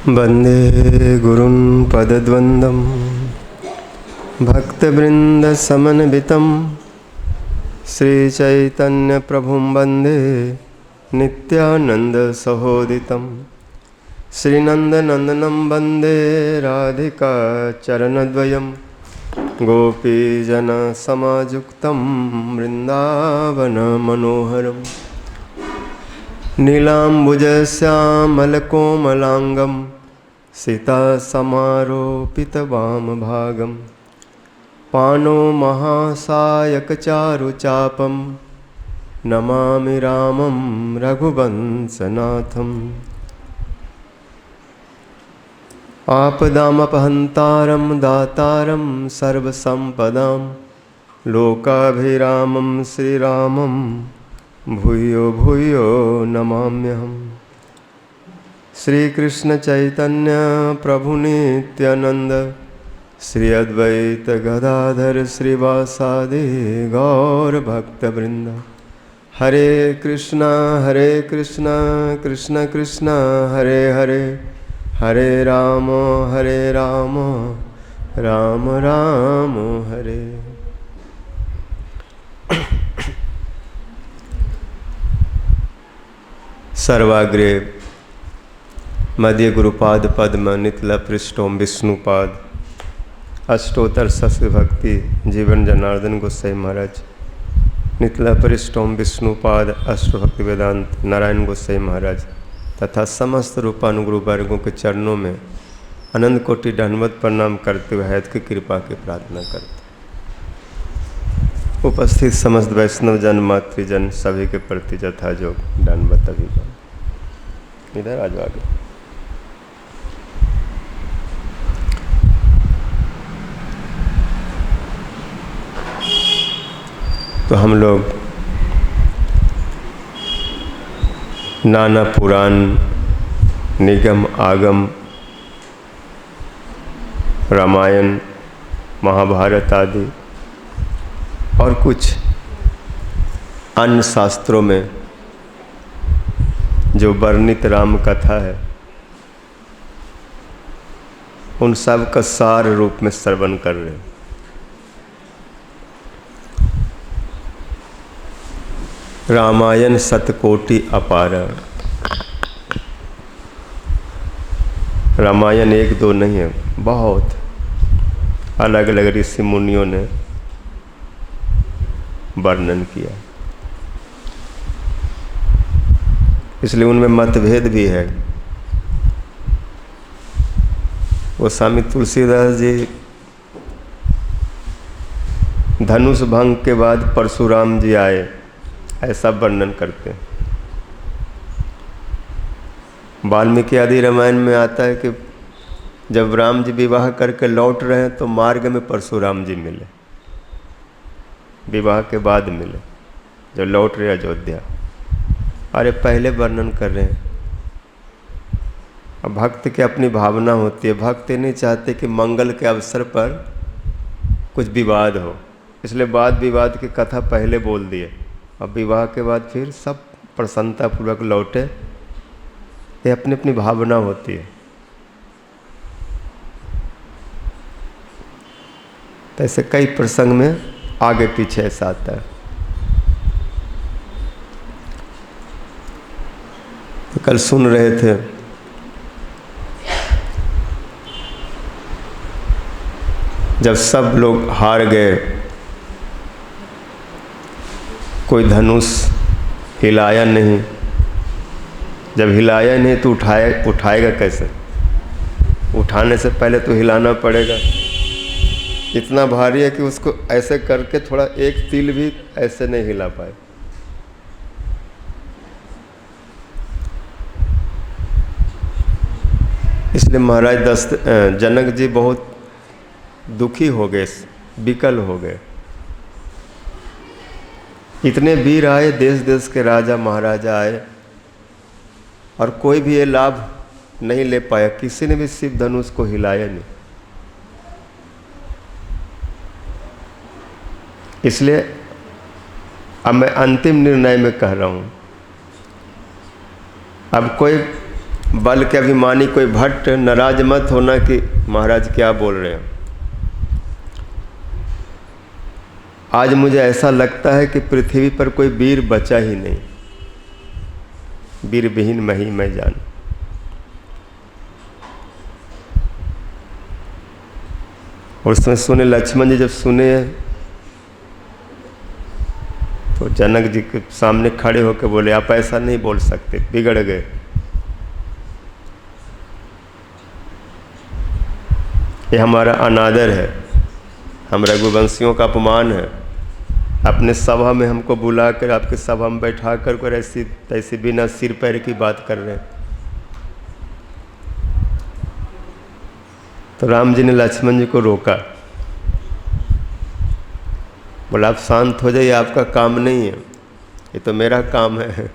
वन्दे गुरुन् पदद्वन्द्वं भक्तवृन्दसमन्वितं श्रीचैतन्यप्रभुं वन्दे नित्यानन्दसहोदितं श्रीनन्दनन्दनं वन्दे राधिकाचरणद्वयं गोपीजनसमायुक्तं वृन्दावनमनोहरं नीलाम्बुजश्यामलकोमलाङ्गं सीतासमारोपितवामभागं पाणौ महासायकचारुचापं नमामि रामं रघुवंशनाथम् आपदामपहन्तारं दातारं सर्वसम्पदां लोकाभिरामं श्रीरामं भूयो भूयो नमाम्यहम्। श्रीकृष्ण चैतन्य प्रभु नित्यानंद श्री अद्वैत गदाधर श्रीवासादि गौर भक्तवृंद। हरे कृष्णा कृष्ण कृष्ण हरे हरे, हरे राम राम राम हरे। सर्वाग्रे मध्य गुरुपाद पद्म नितला पृष्ठों विष्णुपाद अष्टोत्तर शस्त्र भक्ति जीवन जनार्दन गोसाई महाराज नितला पृष्ठों विष्णुपाद अष्टभक्ति वेदांत नारायण गोसाई महाराज तथा समस्त रूपानुगुरु वर्गों के चरणों में अनंत कोटि दंडवत प्रणाम करते हुए हैत की कृपा की प्रार्थना करते। उपस्थित समस्त वैष्णव जन मातृजन सभी के प्रति यथायोग दंडवत अभिवादन। इधर आज आगे तो हम लोग नाना पुराण निगम आगम रामायण महाभारत आदि और कुछ अन्य शास्त्रों में जो वर्णित राम कथा है उन सब का सार रूप में श्रवण कर रहे हैं। रामायण शतकोटि अपार। रामायण एक दो नहीं है, बहुत अलग अलग ऋषि मुनियों ने वर्णन किया, इसलिए उनमें मतभेद भी है। वो स्वामी तुलसीदास जी धनुष भंग के बाद परशुराम जी आए ऐसा वर्णन करते हैं। वाल्मीकि आदि रामायण में आता है कि जब राम जी विवाह करके लौट रहे हैं तो मार्ग में परशुराम जी मिले, विवाह के बाद मिले जब लौट रहे अयोध्या। अरे पहले वर्णन कर रहे हैं। अब भक्त की अपनी भावना होती है, भक्त नहीं चाहते कि मंगल के अवसर पर कुछ विवाद हो, इसलिए वाद विवाद की कथा पहले बोल दिए। अब विवाह के बाद फिर सब प्रसन्नतापूर्वक लौटे, ये अपनी अपनी भावना होती है। तो ऐसे कई प्रसंग में आगे पीछे ऐसा आता है। तो कल सुन रहे थे जब सब लोग हार गए, कोई धनुष हिलाया नहीं। जब हिलाया नहीं तो उठाएगा कैसे? उठाने से पहले तो हिलाना पड़ेगा। इतना भारी है कि उसको ऐसे करके थोड़ा एक तिल भी ऐसे नहीं हिला पाए। इसलिए महाराज जनक जी बहुत दुखी हो गए, विकल हो गए। इतने वीर आए, देश देश के राजा महाराजा आए और कोई भी ये लाभ नहीं ले पाया, किसी ने भी शिव धनुष को हिलाया नहीं। इसलिए अब मैं अंतिम निर्णय में कह रहा हूँ, अब कोई बल के अभिमानी कोई भट्ट नाराज मत होना कि महाराज क्या बोल रहे हैं। आज मुझे ऐसा लगता है कि पृथ्वी पर कोई वीर बचा ही नहीं, वीर विहीन मही मैं जान। और उसमें सुने लक्ष्मण जी जब सुने तो जनक जी के सामने खड़े होकर बोले आप ऐसा नहीं बोल सकते, बिगड़ गए। ये हमारा अनादर है, हम रघुवंशियों का अपमान है। अपने सभा में हमको बुलाकर आपके सभा में बैठा कर ऐसी तैसी बिना सिर पैर की बात कर रहे हैं। तो राम जी ने लक्ष्मण जी को रोका, बोला आप शांत हो जाइए, आपका काम नहीं है, ये तो मेरा काम है,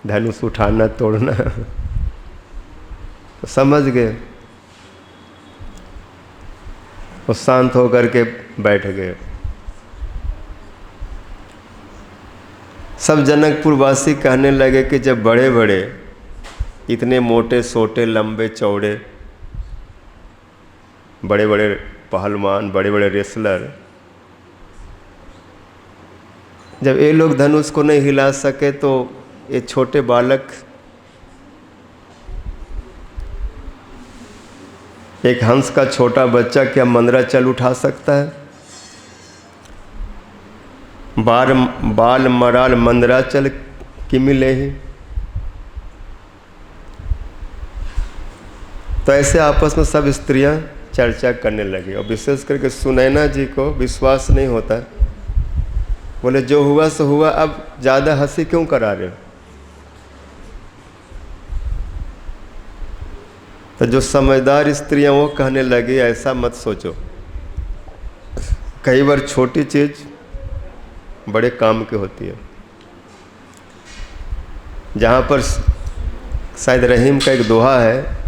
धनुष उठाना तोड़ना। तो समझ गए, वो शांत होकर के बैठ गए। सब जनकपुर वासी कहने लगे कि जब बड़े बड़े इतने मोटे सोटे लंबे चौड़े बड़े बड़े पहलवान बड़े बड़े रेसलर, जब ये लोग धनुष को नहीं हिला सके तो ये छोटे बालक, एक हंस का छोटा बच्चा क्या मंदराचल उठा सकता है? बाल मराल मंदराचल की मिले ही। तो ऐसे आपस में सब स्त्रियां चर्चा करने लगी और विशेष करके सुनैना जी को विश्वास नहीं होता। बोले जो हुआ सो हुआ, अब ज़्यादा हंसी क्यों करा रहे हो? तो जो समझदार स्त्रियां वो कहने लगी ऐसा मत सोचो, कई बार छोटी चीज़ बड़े काम की होती है। जहाँ पर शायद रहीम का एक दोहा है,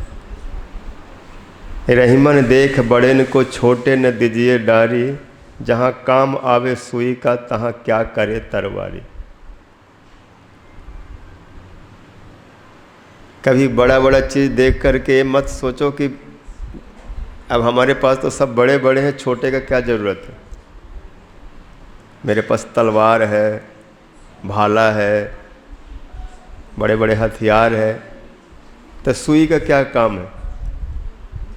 रहीमन देख बड़े न को छोटे न दीजिए डारी, जहाँ काम आवे सुई का तहाँ क्या करे तरवारी। कभी बड़ा बड़ा चीज़ देख करके मत सोचो कि अब हमारे पास तो सब बड़े बड़े हैं, छोटे का क्या ज़रूरत है। मेरे पास तलवार है, भाला है, बड़े बड़े हथियार है, तो सुई का क्या काम है?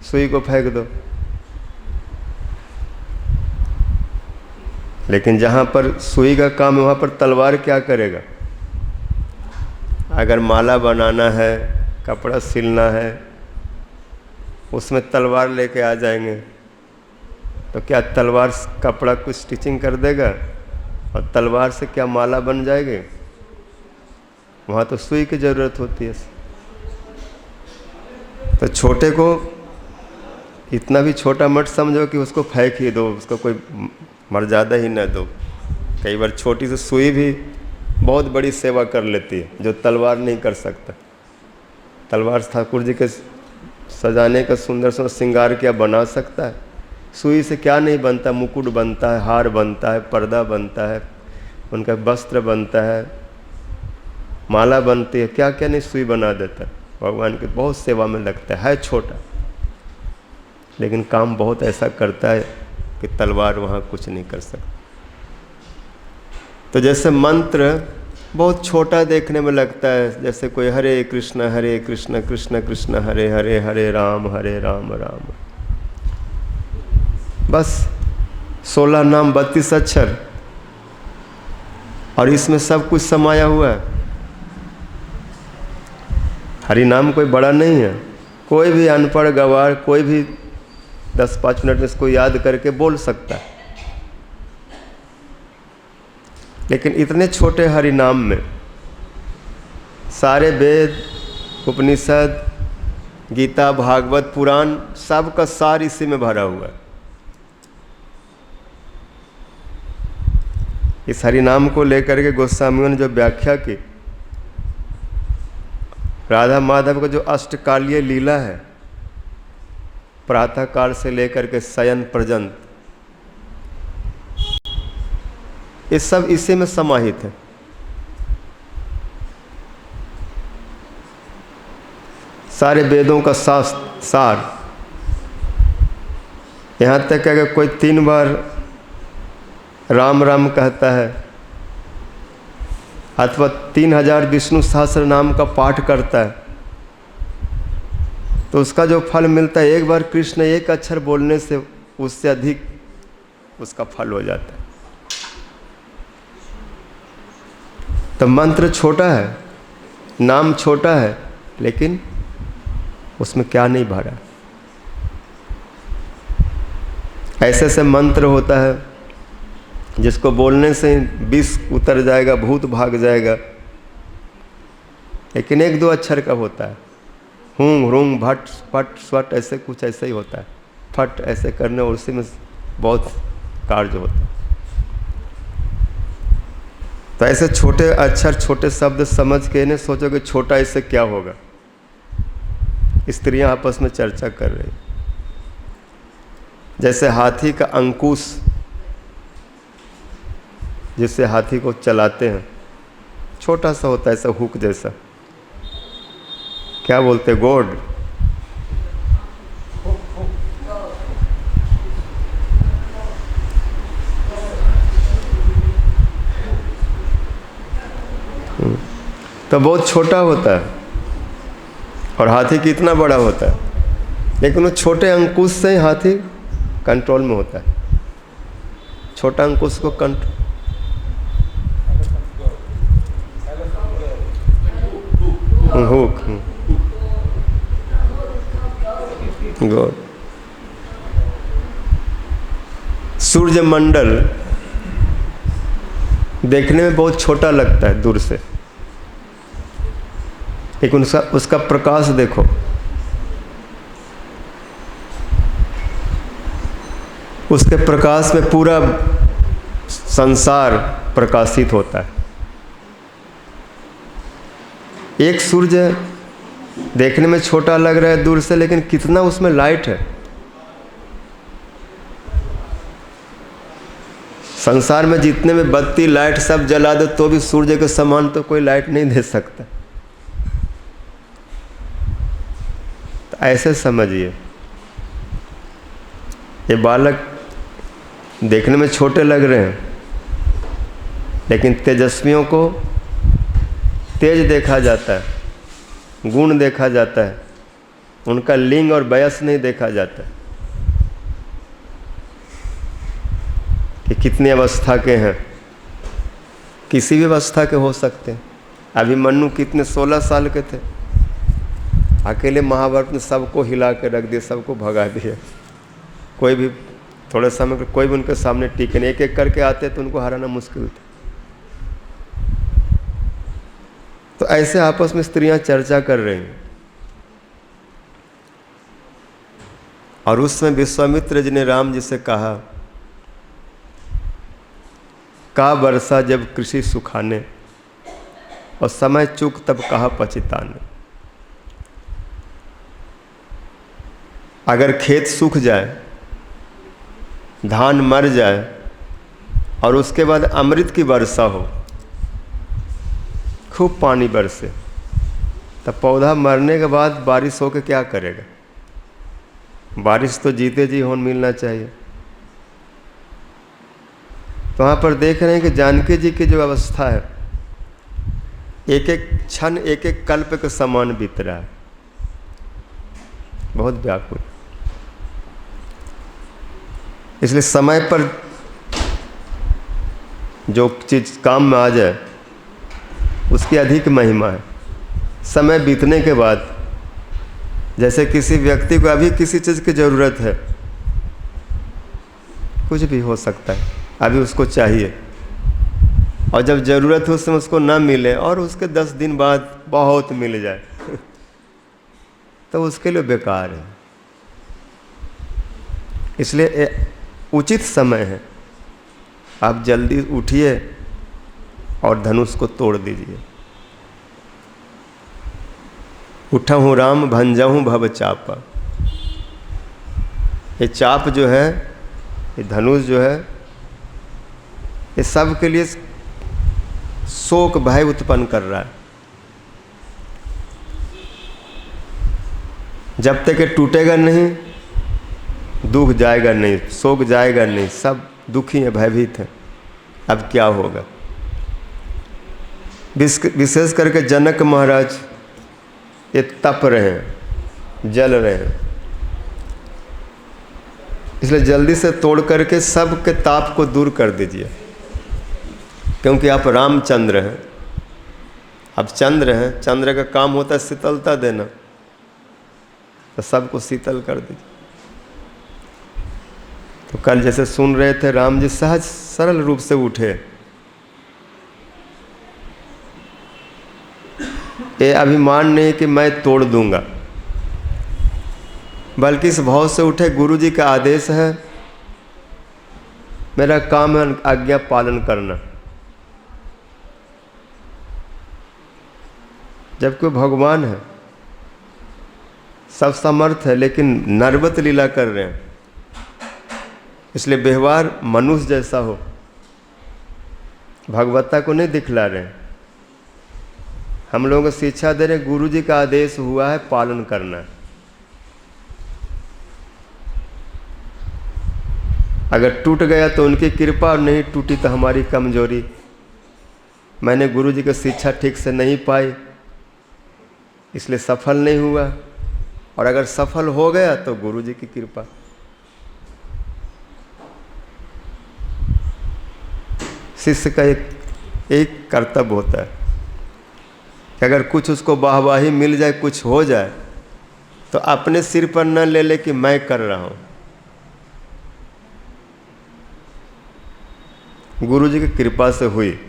सुई को फेंक दो। लेकिन जहाँ पर सुई का काम है वहाँ पर तलवार क्या करेगा? अगर माला बनाना है, कपड़ा सिलना है, उसमें तलवार लेके आ जाएंगे तो क्या तलवार कपड़ा को स्टिचिंग कर देगा? और तलवार से क्या माला बन जाएगी? वहाँ तो सुई की ज़रूरत होती है। तो छोटे को इतना भी छोटा मत समझो कि उसको फेंक ही दो, उसको कोई मर्यादा ही न दो। कई बार छोटी सी सुई भी बहुत बड़ी सेवा कर लेती है, जो तलवार नहीं कर सकता। तलवार ठाकुर जी के सजाने का सुंदर सा श्रृंगार क्या बना सकता है? सुई से क्या नहीं बनता? मुकुट बनता है, हार बनता है, पर्दा बनता है, उनका वस्त्र बनता है, माला बनती है, क्या क्या नहीं सुई बना देता है। भगवान की बहुत सेवा में लगता है छोटा, लेकिन काम बहुत ऐसा करता है कि तलवार वहाँ कुछ नहीं कर सकती। तो जैसे मंत्र बहुत छोटा देखने में लगता है, जैसे कोई हरे कृष्ण कृष्ण कृष्ण हरे हरे, हरे राम राम। बस 16 नाम 32 अक्षर, और इसमें सब कुछ समाया हुआ है। हरि नाम कोई बड़ा नहीं है, कोई भी अनपढ़ गवार कोई भी 10-5 मिनट में इसको याद करके बोल सकता है। लेकिन इतने छोटे हरि नाम में सारे वेद, उपनिषद, गीता, भागवत, पुराण सब का सार इसी में भरा हुआ है। इस हरि नाम को लेकर के गोस्वामियों ने जो व्याख्या की, राधा माधव का जो अष्टकालीय लीला है, प्रातःकाल से लेकर के शयन पर्यंत, ये सब इसी में समाहित है। सारे वेदों का सार। यहाँ तक कि अगर कोई 3 बार राम राम कहता है अथवा 3000 विष्णु सहस्त्र नाम का पाठ करता है तो उसका जो फल मिलता है, एक बार कृष्ण एक अक्षर बोलने से उससे अधिक उसका फल हो जाता है। तो मंत्र छोटा है, नाम छोटा है, लेकिन उसमें क्या नहीं भरा। ऐसे ऐसे मंत्र होता है जिसको बोलने से विष उतर जाएगा, भूत भाग जाएगा, लेकिन 1-2 अक्षर का होता है। हूँ ह्रूंग भट पट स्वट ऐसे कुछ ऐसे ही होता है। फट ऐसे करने और उसी में बहुत कार्य होता है। तो ऐसे छोटे अक्षर छोटे शब्द समझ के नहीं सोचो कि छोटा इससे क्या होगा। स्त्रियां आपस में चर्चा कर रही, जैसे हाथी का अंकुश जिससे हाथी को चलाते हैं, छोटा सा होता है, ऐसा हुक जैसा, क्या बोलते, गोड। तो बहुत छोटा होता है और हाथी कितना बड़ा होता है, लेकिन वो छोटे अंकुश से ही हाथी कंट्रोल में होता है। छोटा अंकुश को कंट्रोल, हुक, गॉड। सूर्य मंडल देखने में बहुत छोटा लगता है दूर से, लेकिन उसका प्रकाश देखो, उसके प्रकाश में पूरा संसार प्रकाशित होता है। एक सूर्य देखने में छोटा लग रहा है दूर से, लेकिन कितना उसमें लाइट है। संसार में जितने में बत्ती लाइट सब जला दो तो भी सूर्य के समान तो कोई लाइट नहीं दे सकता। तो ऐसे समझिए, ये बालक देखने में छोटे लग रहे हैं, लेकिन तेजस्वियों को तेज देखा जाता है, गुण देखा जाता है, उनका लिंग और वयस नहीं देखा जाता कि कितनी अवस्था के हैं। किसी भी अवस्था के हो सकते हैं। अभिमन्यु कितने 16 साल के थे, अकेले महाभारत में सबको हिला के रख दिया, सबको भगा दिया। कोई भी थोड़े समय कोई भी उनके सामने टिके नहीं, एक एक करके आते तो उनको हराना मुश्किल था। तो ऐसे आपस में स्त्रियां चर्चा कर रही हैं, और उस समय विश्वामित्र जी ने राम जी से कहा, का वर्षा जब कृषि सुखाने, और समय चूक तब कहा पछताने। अगर खेत सूख जाए, धान मर जाए, और उसके बाद अमृत की वर्षा हो, खूब पानी बरसे, तब पौधा मरने के बाद बारिश होकर क्या करेगा? बारिश तो जीते जी होने मिलना चाहिए। तो वहाँ पर देख रहे हैं कि जानकी जी की जो अवस्था है, एक एक क्षण एक एक कल्प के समान बीत रहा है, बहुत व्याकुल। इसलिए समय पर जो चीज़ काम में आ जाए उसकी अधिक महिमा है। समय बीतने के बाद, जैसे किसी व्यक्ति को अभी किसी चीज़ की ज़रूरत है, कुछ भी हो सकता है, अभी उसको चाहिए, और जब ज़रूरत हो उस समय उसको ना मिले और उसके 10 दिन बाद बहुत मिल जाए तो उसके लिए बेकार है। इसलिए उचित समय है, आप जल्दी उठिए और धनुष को तोड़ दीजिए। उठा हूँ राम भंजा हूँ भव चापा। ये चाप जो है, ये धनुष जो है, ये सब के लिए शोक भय उत्पन्न कर रहा है। जब तक ये टूटेगा नहीं, दुख जाएगा नहीं, शोक जाएगा नहीं, सब दुखी हैं, भयभीत हैं। अब क्या होगा? विशेष करके जनक महाराज ये तप रहे हैं, जल रहे हैं, इसलिए जल्दी से तोड़ करके सबके ताप को दूर कर दीजिए, क्योंकि आप रामचंद्र हैं, आप चंद्र हैं। चंद्र का काम होता है शीतलता देना, तो सबको शीतल कर दीजिए। तो कल जैसे सुन रहे थे, राम जी सहज सरल रूप से उठे, ये अभिमान नहीं कि मैं तोड़ दूंगा, बल्कि इस भाव से उठे, गुरु जी का आदेश है, मेरा काम है आज्ञा पालन करना। जबकि वो भगवान है, सब समर्थ है, लेकिन नरवत लीला कर रहे हैं, इसलिए व्यवहार मनुष्य जैसा हो, भगवत्ता को नहीं दिखला रहे हैं। हम लोगों को शिक्षा दे रहे हैं, गुरु जी का आदेश हुआ है, पालन करना है। अगर टूट गया तो उनकी कृपा, और नहीं टूटी तो हमारी कमजोरी। मैंने गुरु जी की शिक्षा ठीक से नहीं पाई, इसलिए सफल नहीं हुआ, और अगर सफल हो गया तो गुरु जी की कृपा। शिष्य का एक कर्तव्य होता है कि अगर कुछ उसको वाहवाही मिल जाए, कुछ हो जाए, तो अपने सिर पर न ले ले कि मैं कर रहा हूं। गुरु जी की कृपा से हुई,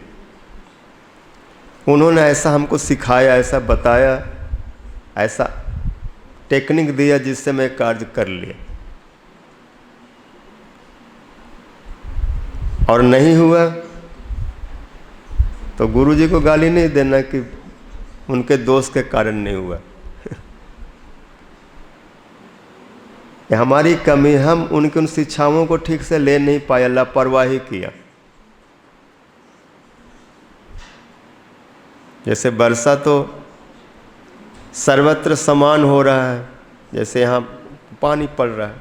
उन्होंने ऐसा हमको सिखाया, ऐसा बताया, ऐसा टेक्निक दिया, जिससे मैं कार्य कर लिया। और नहीं हुआ तो गुरु जी को गाली नहीं देना कि उनके दोष के कारण नहीं हुआ। ये हमारी कमी, हम उनकी उन शिक्षाओं को ठीक से ले नहीं पाए, लापरवाही किया। जैसे वर्षा तो सर्वत्र समान हो रहा है, जैसे यहाँ पानी पड़ रहा है।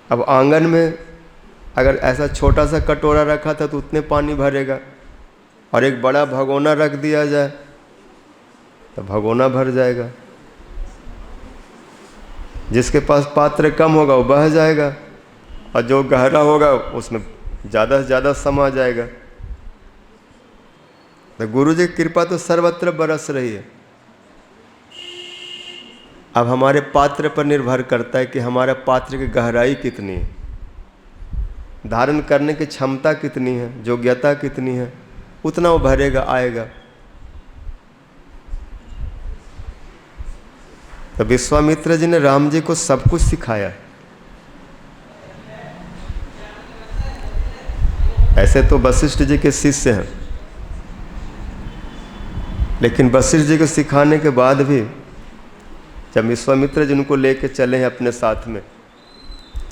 अब आंगन में अगर ऐसा छोटा सा कटोरा रखा था तो उतने पानी भरेगा, और एक बड़ा भगोना रख दिया जाए तो भगोना भर जाएगा। जिसके पास पात्र कम होगा वो बह जाएगा, और जो गहरा होगा उसमें ज़्यादा से ज़्यादा समा जाएगा। तो गुरु जी की कृपा तो सर्वत्र बरस रही है। अब हमारे पात्र पर निर्भर करता है कि हमारा पात्र की गहराई कितनी है, धारण करने की क्षमता कितनी है, योग्यता कितनी है, उतना वो भरेगा, आएगा। तो विश्वामित्र जी ने राम जी को सब कुछ सिखाया। ऐसे तो वशिष्ठ जी के शिष्य हैं, लेकिन वशिष्ठ जी को सिखाने के बाद भी जब विश्वामित्र जी उनको लेके चले हैं अपने साथ में,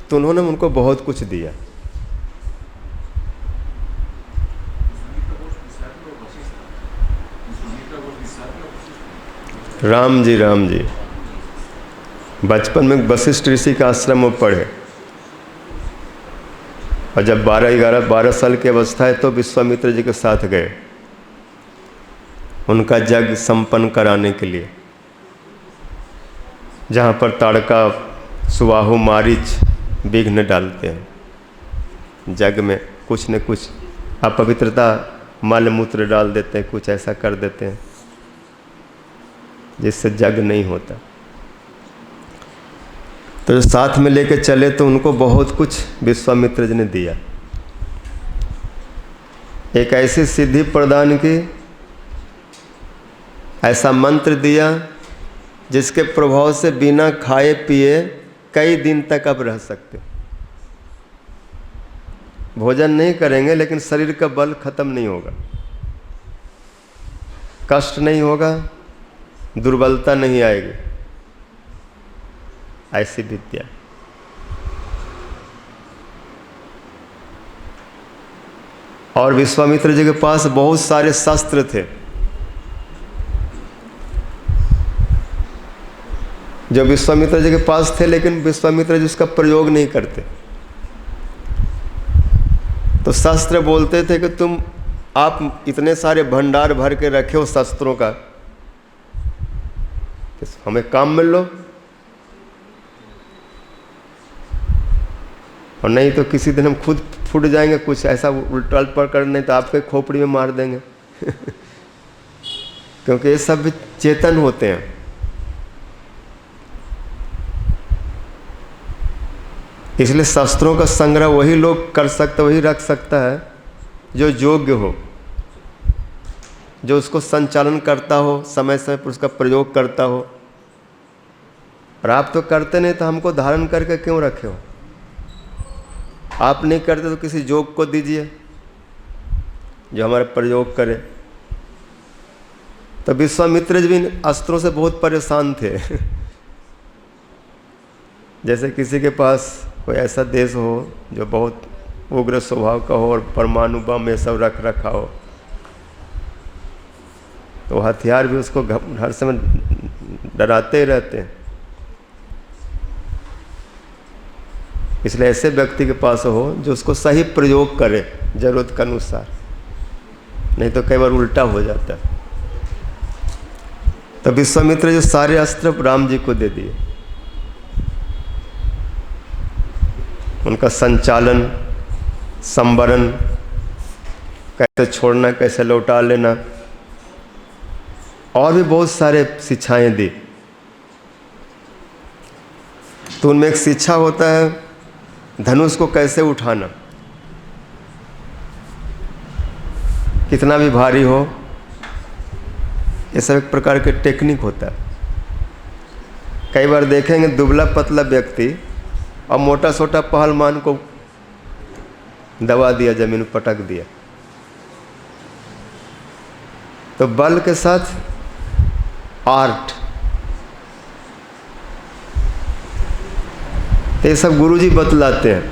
तो उन्होंने उनको बहुत कुछ दिया। राम जी बचपन में वशिष्ठ ऋषि का आश्रम में पढ़े, और जब 12 साल की अवस्था है तो विश्वामित्र जी के साथ गए उनका यज्ञ संपन्न कराने के लिए, जहाँ पर ताड़का, सुबाहु, मारीच विघ्न डालते हैं। यज्ञ में कुछ न कुछ अपवित्रता, मल मूत्र डाल देते हैं, कुछ ऐसा कर देते हैं जिससे यज्ञ नहीं होता। तो साथ में लेके चले तो उनको बहुत कुछ विश्वामित्र जी ने दिया। एक ऐसी सिद्धि प्रदान की, ऐसा मंत्र दिया जिसके प्रभाव से बिना खाए पिए कई दिन तक अब रह सकते। भोजन नहीं करेंगे लेकिन शरीर का बल खत्म नहीं होगा, कष्ट नहीं होगा, दुर्बलता नहीं आएगी। ऐसी विद्या। और विश्वामित्र जी के पास बहुत सारे शस्त्र थे। जो विश्वामित्र जी के पास थे, लेकिन विश्वामित्र जी उसका प्रयोग नहीं करते। तो शास्त्र बोलते थे कि आप इतने सारे भंडार भर के रखे हो शस्त्रों का, हमें काम मिल लो, और नहीं तो किसी दिन हम खुद फूट जाएंगे, कुछ ऐसा उल्टा पकड़ नहीं तो आपके खोपड़ी में मार देंगे क्योंकि ये सब चेतन होते हैं। इसलिए शस्त्रों का संग्रह वही लोग कर सकते, वही रख सकता है जो योग्य हो, जो उसको संचालन करता हो, समय समय पर उसका प्रयोग करता हो। और आप तो करते नहीं, तो हमको धारण करके क्यों रखे हो? आप नहीं करते तो किसी जोग को दीजिए जो हमारा प्रयोग करे। तो विश्वामित्र जी भी अस्त्रों से बहुत परेशान थे जैसे किसी के पास कोई ऐसा देश हो जो बहुत उग्र स्वभाव का हो और परमाणु बम ये सब रख रखा हो, तो हथियार भी उसको हर समय डराते ही रहते हैं। इसलिए ऐसे व्यक्ति के पास हो जो उसको सही प्रयोग करे जरूरत के अनुसार, नहीं तो कई बार उल्टा हो जाता है। तो विश्वामित्र जो सारे अस्त्र राम जी को दे दिए, उनका संचालन, संवरण, कैसे छोड़ना, कैसे लौटा लेना, और भी बहुत सारे शिक्षाएं दी। तो उनमें एक शिक्षा होता है धनुष को कैसे उठाना, कितना भी भारी हो, ये सब एक प्रकार के टेक्निक होता है। कई बार देखेंगे दुबला पतला व्यक्ति और मोटा सोटा पहलवान को दबा दिया, जमीन पर पटक दिया, तो बल के साथ आर्ट, ये सब गुरुजी बतलाते हैं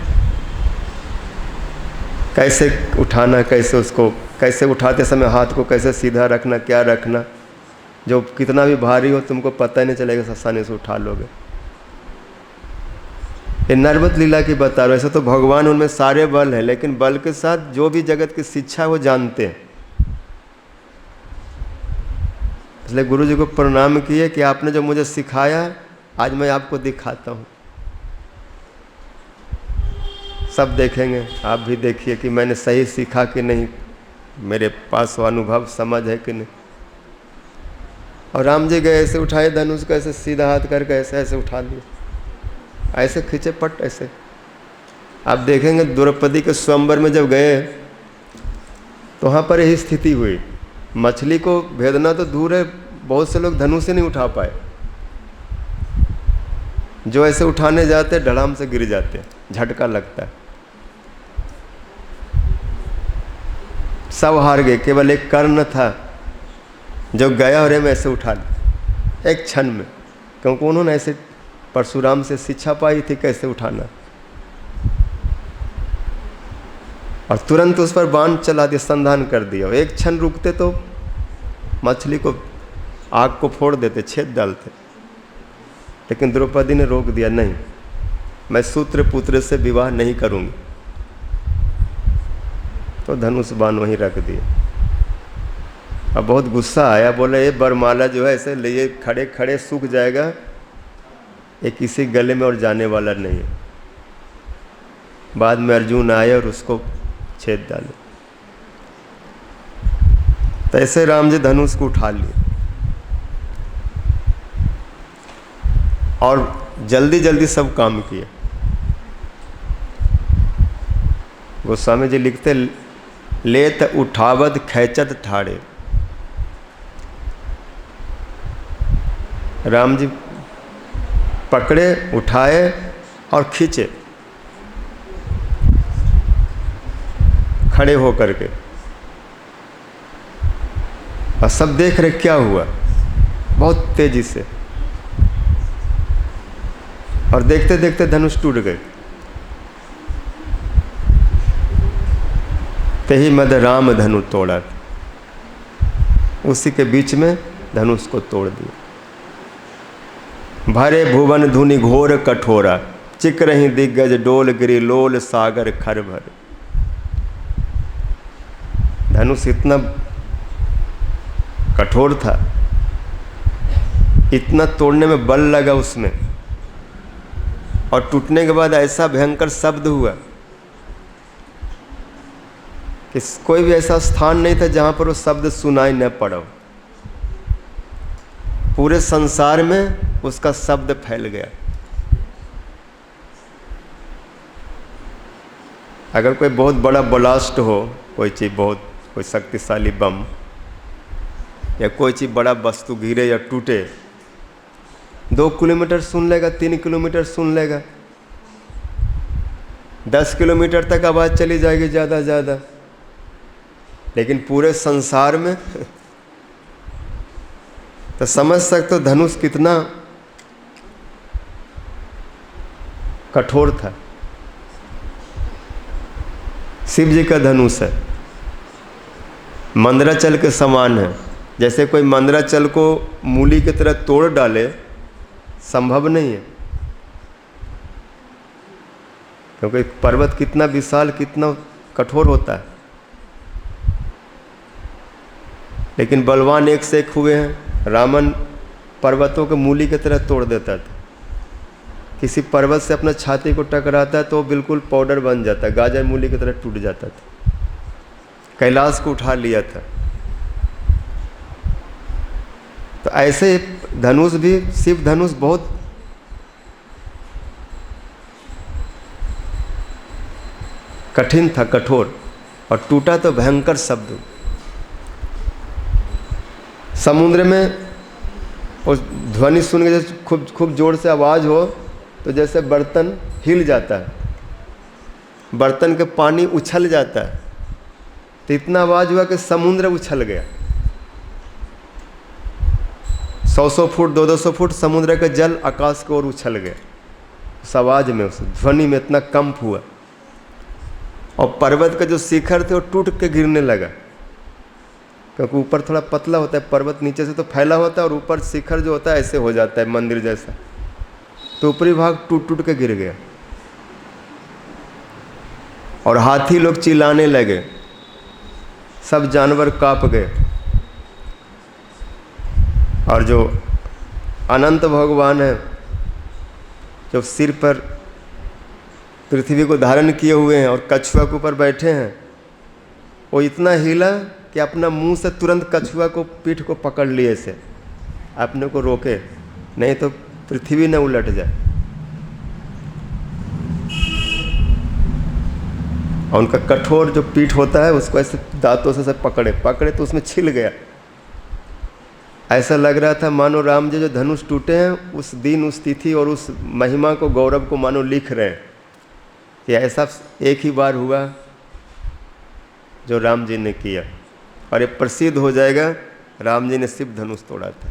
कैसे उठाना, कैसे उसको, कैसे उठाते समय हाथ को कैसे सीधा रखना, क्या रखना, जो कितना भी भारी हो तुमको पता ही नहीं चलेगा, आसानी से उठा लोगे। ये नर्मद लीला की बता रहा हूँ। ऐसे तो भगवान उनमें सारे बल है, लेकिन बल के साथ जो भी जगत की शिक्षा है वो जानते हैं। इसलिए गुरु जी को प्रणाम किए कि आपने जो मुझे सिखाया आज मैं आपको दिखाता हूँ। सब देखेंगे, आप भी देखिए कि मैंने सही सीखा कि नहीं, मेरे पास वो अनुभव समझ है कि नहीं। और राम जी गए, ऐसे उठाए धनुष को, ऐसे सीधा हाथ करके ऐसे ऐसे उठा लिए, ऐसे खींचे पट ऐसे। आप देखेंगे द्रौपदी के स्वयंवर में जब गए तो वहाँ पर यही स्थिति हुई। मछली को भेदना तो दूर है, बहुत से लोग धनुष से नहीं उठा पाए, जो ऐसे उठाने जाते धड़ाम से गिर जाते, झटका लगता है। सब हार गए, केवल एक कर्ण था जो गया और ऐसे उठा लिया एक क्षण में, क्योंकि उन्होंने ऐसे परशुराम से शिक्षा पाई थी कैसे उठाना, और तुरंत उस पर बाण चला दिया, संधान कर दिया। एक क्षण रुकते तो मछली को आग को फोड़ देते, छेद डालते, लेकिन द्रौपदी ने रोक दिया, नहीं, मैं सूत्र पुत्र से विवाह नहीं करूंगी। तो धनुष बाण वहीं रख दिए। अब बहुत गुस्सा आया, बोले ये बरमाला जो है ऐसे लिए खड़े खड़े सूख जाएगा, ये किसी गले में और जाने वाला नहीं है। बाद में अर्जुन आए और उसको छेद डाले। तो ऐसे राम जी धनुष को उठा लिए और जल्दी जल्दी सब काम किए। गोस्वामी जी लिखते, लेत उठावत खैचत ठाड़े। राम जी पकड़े, उठाए और खींचे खड़े होकर के, और सब देख रहे क्या हुआ, बहुत तेजी से, और देखते देखते धनुष टूट गए। तेहि मद राम धनु तोड़त, उसी के बीच में धनुष को तोड़ दिया। भरे भुवन धुनि घोर कठोरा, चिक रही दिग्गज डोल गिरी लोल सागर खर भर। धनुष इतना कठोर था, इतना तोड़ने में बल लगा उसमें, और टूटने के बाद ऐसा भयंकर शब्द हुआ कि कोई भी ऐसा स्थान नहीं था जहां पर वो शब्द सुनाई न पड़ा। पूरे संसार में उसका शब्द फैल गया। अगर कोई बहुत बड़ा ब्लास्ट हो, कोई चीज़ बहुत, कोई शक्तिशाली बम या कोई चीज़ बड़ा वस्तु गिरे या टूटे, 2 किलोमीटर सुन लेगा, 3 किलोमीटर सुन लेगा, 10 किलोमीटर तक आवाज़ चली जाएगी ज़्यादा से ज़्यादा। लेकिन पूरे संसार में तो समझ सकते हो धनुष कितना कठोर था। शिव जी का धनुष है, मंदराचल के समान है। जैसे कोई मंदराचल को मूली की तरह तोड़ डाले, संभव नहीं है, क्योंकि पर्वत कितना विशाल, कितना कठोर होता है। लेकिन बलवान एक से एक हुए हैं। रावण पर्वतों को मूली की तरह तोड़ देता था। किसी पर्वत से अपना छाती को टकराता है तो वो बिल्कुल पाउडर बन जाता है, गाजर मूली की तरह टूट जाता था। कैलाश को उठा लिया था। तो ऐसे धनुष भी, शिव धनुष बहुत कठिन था, कठोर, और टूटा तो भयंकर शब्द। समुद्र में उस ध्वनि सुन के जैसे खूब जोर से आवाज़ हो तो जैसे बर्तन हिल जाता है, बर्तन के पानी उछल जाता है। तो इतना आवाज़ हुआ कि समुद्र उछल गया। 100-100 फुट, 200-200 फुट समुद्र का जल आकाश की ओर उछल गया। उस आवाज़ में, उस ध्वनि में इतना कंप हुआ, और पर्वत का जो शिखर थे वो टूट के गिरने लगा। क्योंकि ऊपर थोड़ा पतला होता है पर्वत, नीचे से तो फैला होता है, और ऊपर शिखर जो होता है ऐसे हो जाता है मंदिर जैसा। तो ऊपरी भाग टूट टूट के गिर गया, और हाथी लोग चिल्लाने लगे, सब जानवर कांप गए। और जो अनंत भगवान है, जो सिर पर पृथ्वी को धारण किए हुए हैं और कछुआ के ऊपर बैठे हैं, वो इतना हिला कि अपना मुंह से तुरंत कछुआ को, पीठ को पकड़ लिए से अपने को रोके, नहीं तो पृथ्वी न उलट जाए। और उनका कठोर जो पीठ होता है उसको ऐसे दांतों से पकड़े तो उसमें छिल गया। ऐसा लग रहा था मानो राम जी जो धनुष टूटे हैं उस दिन, उस तिथि और उस महिमा को, गौरव को मानो लिख रहे हैं कि ऐसा एक ही बार हुआ जो राम जी ने किया, और ये प्रसिद्ध हो जाएगा, राम जी ने शिव धनुष तोड़ा था।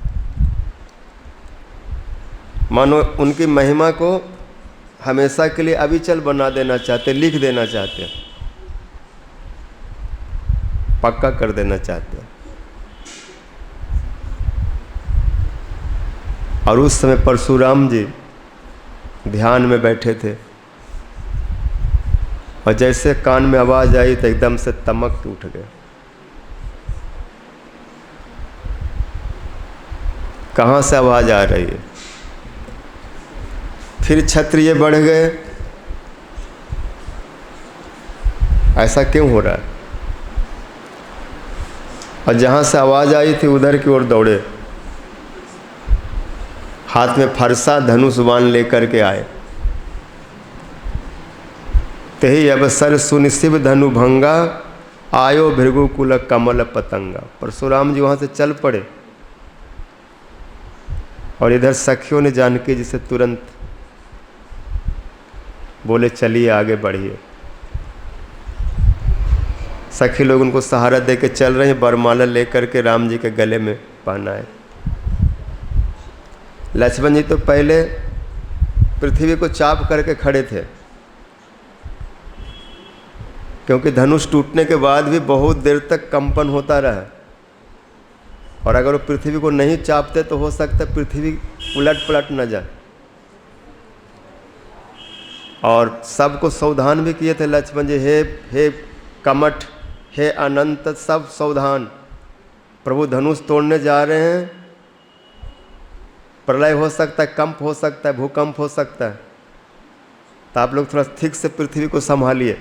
मानो उनकी महिमा को हमेशा के लिए अविचल बना देना चाहते, लिख देना चाहते, पक्का कर देना चाहते। और उस समय परशुराम जी ध्यान में बैठे थे, और जैसे कान में आवाज़ आई तो एकदम से तमक उठ गए। कहाँ से आवाज़ आ रही है? फिर क्षत्रिय बढ़ गए, ऐसा क्यों हो रहा है? और जहाँ से आवाज़ आई थी उधर की ओर दौड़े, हाथ में फरसा धनुष बाण लेकर के आए। तेहि अवसर सुनि शिव धनु भंगा, आयो भृगुकुल कमल पतंगा। परशुराम जी वहाँ से चल पड़े, और इधर सखियों ने जानकी जी से तुरंत बोले चलिए आगे बढ़िए। सखी लोग उनको सहारा दे के चल रहे हैं, बरमाला लेकर के राम जी के गले में पहनाए। लक्ष्मण जी तो पहले पृथ्वी को चाप करके खड़े थे, क्योंकि धनुष टूटने के बाद भी बहुत देर तक कंपन होता रहा। और अगर वो पृथ्वी को नहीं चापते तो हो सकता है पृथ्वी उलट पलट न जाए। और सबको सावधान भी किए थे लक्ष्मण जी, हे कमठ, हे अनंत, सब सावधान, प्रभु धनुष तोड़ने जा रहे हैं, प्रलय हो सकता है, कंप हो सकता है, भूकंप हो सकता है, तो आप लोग थोड़ा ठीक से पृथ्वी को संभालिए।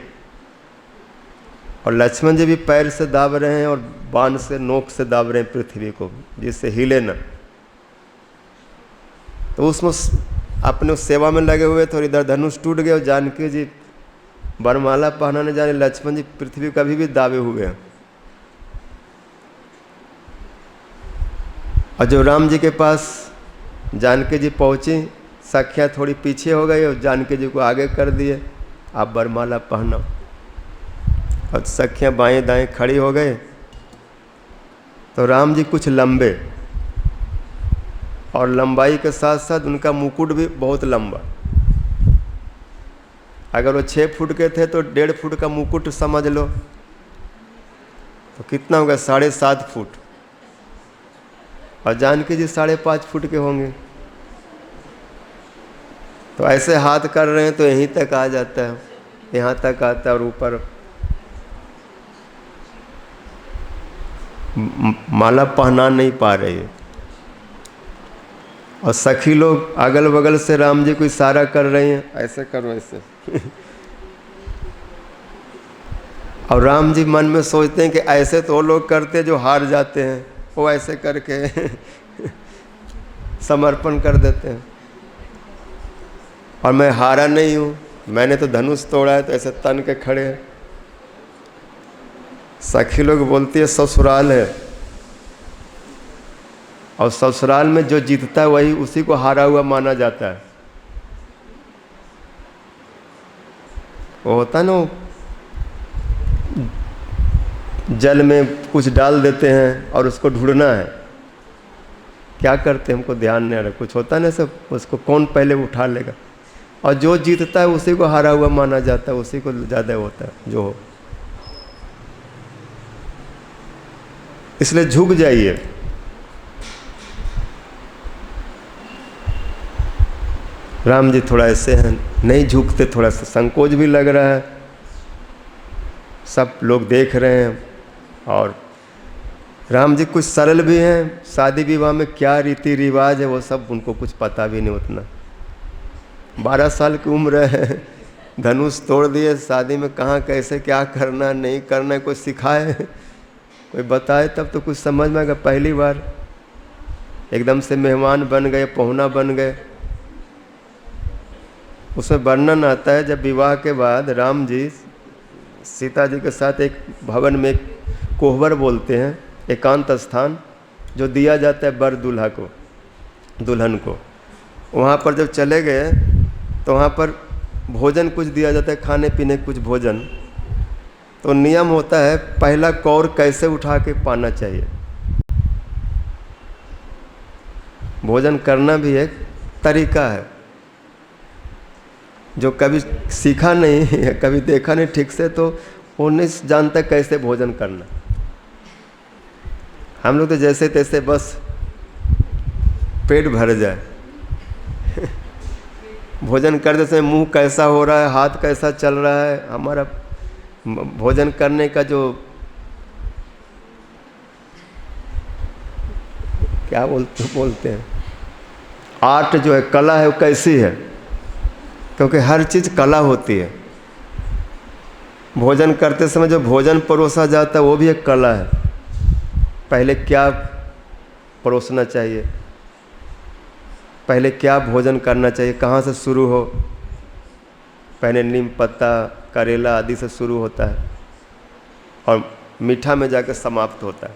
और लक्ष्मण जी भी पैर से दाब रहे हैं और बाण से, नोक से दाब रहे हैं पृथ्वी को, जिससे हिले न। तो उसमें अपने सेवा में लगे हुए थे और इधर धनुष टूट गए और जानकी जी वरमाला पहनाने जाने, लक्ष्मण जी पृथ्वी कभी भी दाबे हुए हैं। और जो राम जी के पास जानकी जी पहुंची, सखियाँ थोड़ी पीछे हो गई और जानकी जी को आगे कर दिए, आप वरमाला पहनाओ। और सखियाँ बाएं दाएं खड़ी हो गए। तो राम जी कुछ लंबे, और लंबाई के साथ साथ उनका मुकुट भी बहुत लंबा। अगर वो 6 फुट के थे तो 1.5 फुट का मुकुट समझ लो, तो कितना होगा, 7.5 फुट। और जानकी जी 5.5 फुट के होंगे। तो ऐसे हाथ कर रहे हैं तो यहीं तक आ जाता है, यहाँ तक आता है, और ऊपर माला पहना नहीं पा रही है। और सखी लोग अगल बगल से राम जी को इशारा कर रही हैं, ऐसे करो ऐसे। और राम जी मन में सोचते हैं कि ऐसे तो वो लोग करते जो हार जाते हैं, वो ऐसे करके समर्पण कर देते हैं। और मैं हारा नहीं हूँ, मैंने तो धनुष तोड़ा है, तो ऐसे तन के खड़े हैं। सखी लोग बोलती है ससुराल है, और ससुराल में जो जीतता है वही उसी को हारा हुआ माना जाता है। वो होता है ना, जल में कुछ डाल देते हैं और उसको ढूंढना है, क्या करते हैं हमको ध्यान नहीं आ रहा, कुछ होता है ना सब, उसको कौन पहले उठा लेगा। और जो जीतता है उसी को हारा हुआ माना जाता है, उसी को ज़्यादा होता है जो हो। इसलिए झुक जाइए। राम जी थोड़ा ऐसे हैं, नहीं झुकते, थोड़ा सा संकोच भी लग रहा है, सब लोग देख रहे हैं। और राम जी कुछ सरल भी हैं, शादी विवाह में क्या रीति रिवाज है वो सब उनको कुछ पता भी नहीं उतना। 12 साल की उम्र है, धनुष तोड़ दिए, शादी में कहाँ कैसे क्या करना नहीं करना कोई सिखाए, कोई बताए तब तो कुछ समझ में आएगा। पहली बार एकदम से मेहमान बन गए, पहुना बन गए। उसमें वर्णन आता है जब विवाह के बाद राम जी सीता जी के साथ एक भवन में, एक कोहबर बोलते हैं, एकांत स्थान जो दिया जाता है बर दूल्हा को, दुल्हन को, वहाँ पर जब चले गए तो वहाँ पर भोजन कुछ दिया जाता है, खाने पीने कुछ भोजन। तो नियम होता है पहला कौर कैसे उठा के पाना चाहिए। भोजन करना भी एक तरीका है, जो कभी सीखा नहीं है, कभी देखा नहीं ठीक से, तो वो नहीं जानता कैसे भोजन करना। हम लोग तो जैसे तैसे बस पेट भर जाए। भोजन करते समय मुंह कैसा हो रहा है, हाथ कैसा चल रहा है, हमारा भोजन करने का जो क्या बोलते हैं आर्ट जो है, कला है, वो कैसी है, क्योंकि हर चीज़ कला होती है। भोजन करते समय जो भोजन परोसा जाता है वो भी एक कला है। पहले क्या परोसना चाहिए, पहले क्या भोजन करना चाहिए, कहाँ से शुरू हो। पहले नीम पत्ता, करेला आदि से शुरू होता है और मीठा में जाकर समाप्त होता है।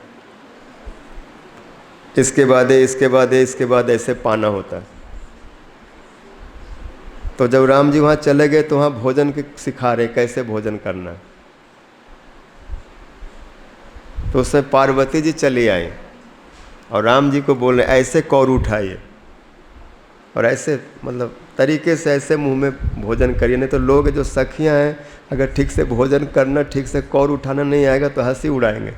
इसके बाद ऐसे पाना होता है। तो जब राम जी वहाँ चले गए तो वहाँ भोजन के सिखा रहे कैसे भोजन करना है। तो उसमें पार्वती जी चली आई और राम जी को बोल रहे ऐसे कौर उठाइए और ऐसे मतलब तरीके से ऐसे मुंह में भोजन करिए, नहीं तो लोग जो सखियां हैं अगर ठीक से भोजन करना, ठीक से कौर उठाना नहीं आएगा तो हंसी उड़ाएंगे।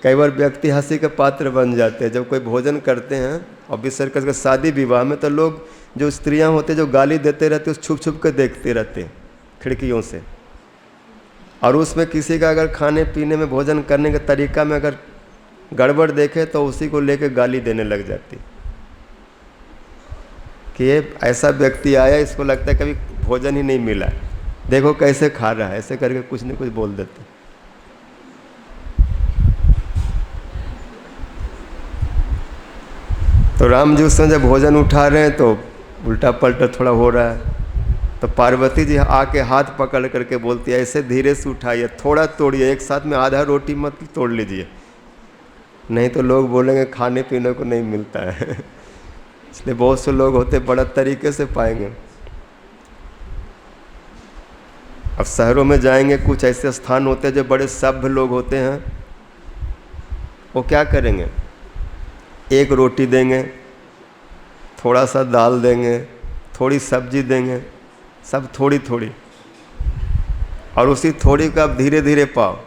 कई बार व्यक्ति हंसी के पात्र बन जाते हैं जब कोई भोजन करते हैं, और विशेष करके शादी विवाह में तो लोग जो स्त्रियां होते जो गाली देते रहते उस छुप छुप के देखते रहते खिड़कियों से, और उसमें किसी का अगर खाने पीने में भोजन करने के तरीका में अगर गड़बड़ देखे तो उसी को लेकर गाली देने लग जाती कि ये ऐसा व्यक्ति आया, इसको लगता है कभी भोजन ही नहीं मिला, देखो कैसे खा रहा है, ऐसे करके कुछ न कुछ बोल देते। तो राम जी उस समय जब भोजन उठा रहे हैं तो उल्टा पलटा थोड़ा हो रहा है, तो पार्वती जी आके हाथ पकड़ करके बोलती है ऐसे धीरे से उठाइए, थोड़ा तोड़िए, एक साथ में आधा रोटी मत तोड़ लीजिए, नहीं तो लोग बोलेंगे खाने पीने को नहीं मिलता है। इसलिए बहुत से लोग होते बड़ा तरीके से पाएंगे। अब शहरों में जाएंगे, कुछ ऐसे स्थान होते हैं जो बड़े सभ्य लोग होते हैं, वो क्या करेंगे, एक रोटी देंगे, थोड़ा सा दाल देंगे, थोड़ी सब्जी देंगे, सब थोड़ी थोड़ी, और उसी थोड़ी को आप धीरे धीरे पाओ,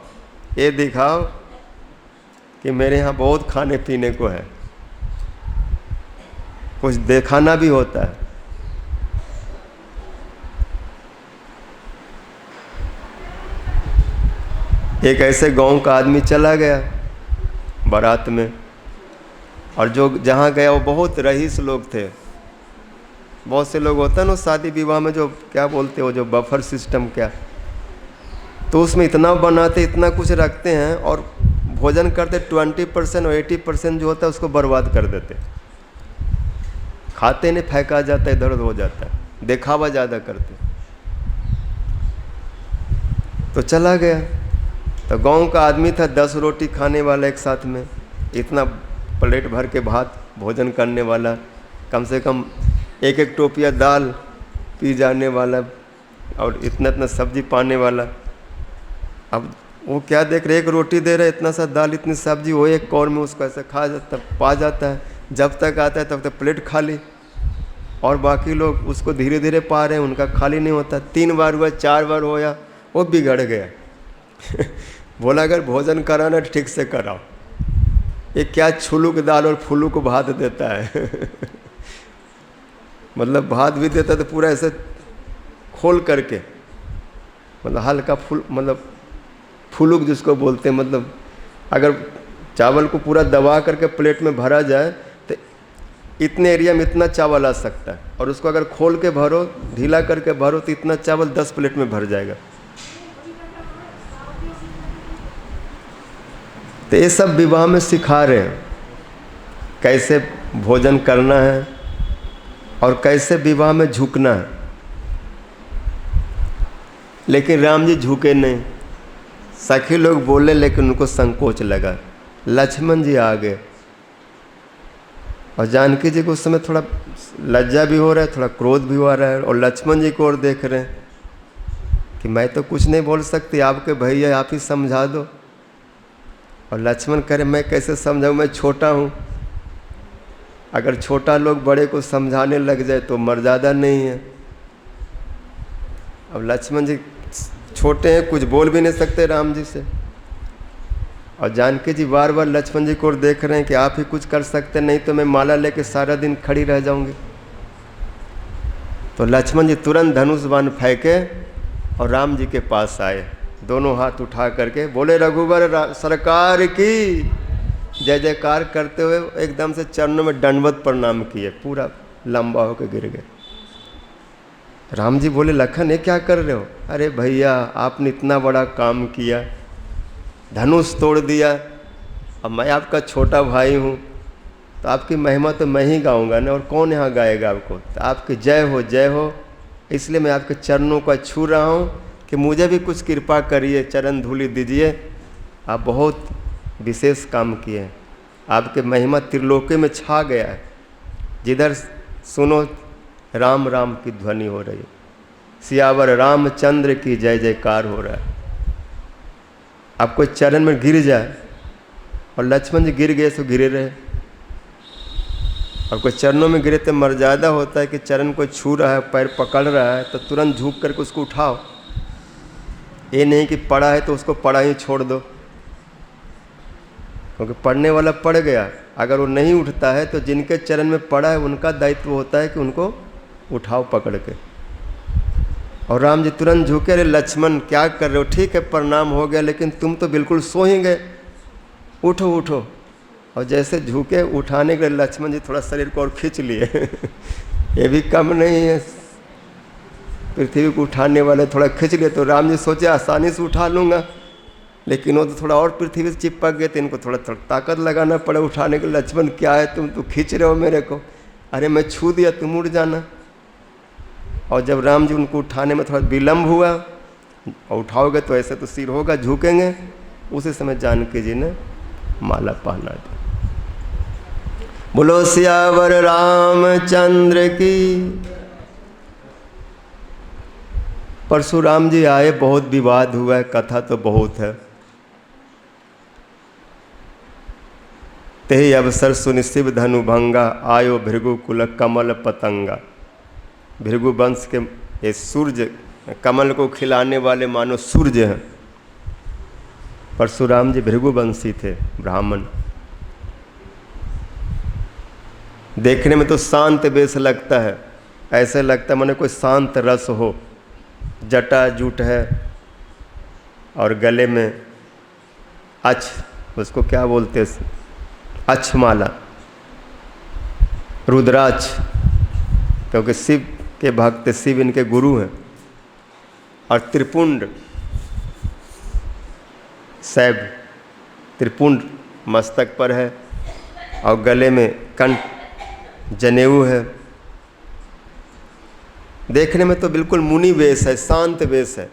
ये दिखाओ कि मेरे यहाँ बहुत खाने पीने को है, कुछ दिखाना भी होता है। एक ऐसे गांव का आदमी चला गया बारात में, और जो जहाँ गया वो बहुत रईस लोग थे। बहुत से लोग होता है ना शादी विवाह में जो क्या बोलते हो, जो बफर सिस्टम क्या, तो उसमें इतना बनाते, इतना कुछ रखते हैं, और भोजन करते 20% और 80% जो होता है उसको बर्बाद कर देते, खाते नहीं, फेंका जाता है, इधर उधर हो जाता है, दिखावा ज़्यादा करते। तो चला गया, तो गांव का आदमी था 10 रोटी खाने वाला एक साथ में, इतना प्लेट भर के भात भोजन करने वाला, कम से कम एक एक टोपिया दाल पी जाने वाला, और इतना इतना सब्जी पाने वाला। अब वो क्या देख रहे, एक रोटी दे रहे, इतना सा दाल इतनी सब्जी, वो एक कौर में उसको ऐसे खा जाता, पा जाता है, जब तक आता है तब तक प्लेट खाली, और बाकी लोग उसको धीरे धीरे पा रहे हैं, उनका खाली नहीं होता। 3 बार हुआ, 4 बार होया, वो बिगड़ गया। बोला अगर भोजन कराना ठीक से कराओ, ये क्या छुलुक दाल और फुलुक भात देता है। मतलब भात भी देता तो पूरा ऐसे खोल करके, मतलब हल्का फुल, मतलब फुलुक जिसको बोलते हैं, मतलब अगर चावल को पूरा दबा करके प्लेट में भरा जाए तो इतने एरिया में इतना चावल आ सकता है, और उसको अगर खोल के भरो, ढीला करके भरो, तो इतना चावल 10 प्लेट में भर जाएगा। तो ये सब विवाह में सिखा रहे हैं कैसे भोजन करना है और कैसे विवाह में झुकना है। लेकिन राम जी झुके नहीं, सखी लोग बोले लेकिन उनको संकोच लगा। लक्ष्मण जी आ गए, और जानकी जी को उस समय थोड़ा लज्जा भी हो रहा है, थोड़ा क्रोध भी हो रहा है, और लक्ष्मण जी को और देख रहे हैं कि मैं तो कुछ नहीं बोल सकती, आपके भैया आप ही समझा दो। और लक्ष्मण कह रहे मैं कैसे समझाऊँ, मैं छोटा हूँ, अगर छोटा लोग बड़े को समझाने लग जाए तो मर्यादा नहीं है। अब लक्ष्मण जी छोटे हैं, कुछ बोल भी नहीं सकते राम जी से, और जानकी जी बार बार लक्ष्मण जी को देख रहे हैं कि आप ही कुछ कर सकते, नहीं तो मैं माला लेके सारा दिन खड़ी रह जाऊंगी। तो लक्ष्मण जी तुरंत धनुष बाण फेंके और राम जी के पास आए, दोनों हाथ उठा करके बोले रघुवर सरकार की जय जयकार करते हुए एकदम से चरणों में दंडवत प्रणाम किए, पूरा लंबा होकर गिर गए। राम जी बोले लखन ये क्या कर रहे हो? अरे भैया आपने इतना बड़ा काम किया, धनुष तोड़ दिया, अब मैं आपका छोटा भाई हूँ, तो आपकी महिमा तो मैं ही गाऊंगा ना, और कौन यहाँ गाएगा आपको? तो आपकी जय हो, इसलिए मैं आपके चरणों को छू रहा हूँ कि मुझे भी कुछ कृपा करिए, चरण धूलि दीजिए। आप बहुत विशेष काम किए, आपके महिमा त्रिलोकी में छा गया है, जिधर सुनो राम राम की ध्वनि हो रही है, सियावर रामचंद्र की जय जयकार हो रहा है। आपको चरण में गिर जाए, और लक्ष्मण जी गिर गए सो गिरे रहे, और कोई चरणों में गिरे तो मर्यादा होता है कि चरण को छू रहा है, पैर पकड़ रहा है तो तुरंत झुक करके उसको उठाओ, ये नहीं कि पड़ा है तो उसको पड़ा ही छोड़ दो। क्योंकि पढ़ने वाला पढ़ गया, अगर वो नहीं उठता है तो जिनके चरण में पड़ा है उनका दायित्व होता है कि उनको उठाओ पकड़ के। और राम जी तुरंत झुके, अरे लक्ष्मण क्या कर रहे हो, ठीक है प्रणाम हो गया, लेकिन तुम तो बिल्कुल सो ही गए, उठो उठो। और जैसे झुके उठाने के लिए लक्ष्मण जी थोड़ा शरीर को और खींच लिए ये भी कम नहीं है, पृथ्वी को उठाने वाले थोड़ा खींच लिए। तो राम जी सोचे आसानी से उठा लूँगा, लेकिन वो तो थोड़ा और पृथ्वी से चिपक गए, तो इनको थोड़ा ताकत लगाना पड़ा उठाने के लिए। लक्ष्मण क्या है, तुम तो खींच रहे हो मेरे को, अरे मैं छू दिया तुम उड़ जाना। और जब राम जी उनको उठाने में थोड़ा विलम्ब हुआ, और उठाओगे तो ऐसे तो सिर होगा, झुकेंगे, उसी समय जानकी जी ने माला पहना दी। बोलो सियावर रामचंद्र की। परशुराम जी आए, बहुत विवाद हुआ है, कथा तो बहुत है। तेहि अवसर सुनि शिव धनु भंगा, आयो भृगु कुल कमल पतंगा। भृगु वंश के ये सूर्य, कमल को खिलाने वाले मानो सूर्य हैं। परशुराम जी भृगुवंशी थे, ब्राह्मण। देखने में तो शांत वेश लगता है, ऐसे लगता है माने कोई शांत रस हो। जटा जूट है और गले में उसको क्या बोलते हैं, अक्षमाला, रुद्राक्ष, क्योंकि शिव के भक्त, शिव इनके गुरु हैं। और त्रिपुंड सैब, त्रिपुंड मस्तक पर है, और गले में कंठ जनेऊ है। देखने में तो बिल्कुल मुनि वेश है, शांत वेश है,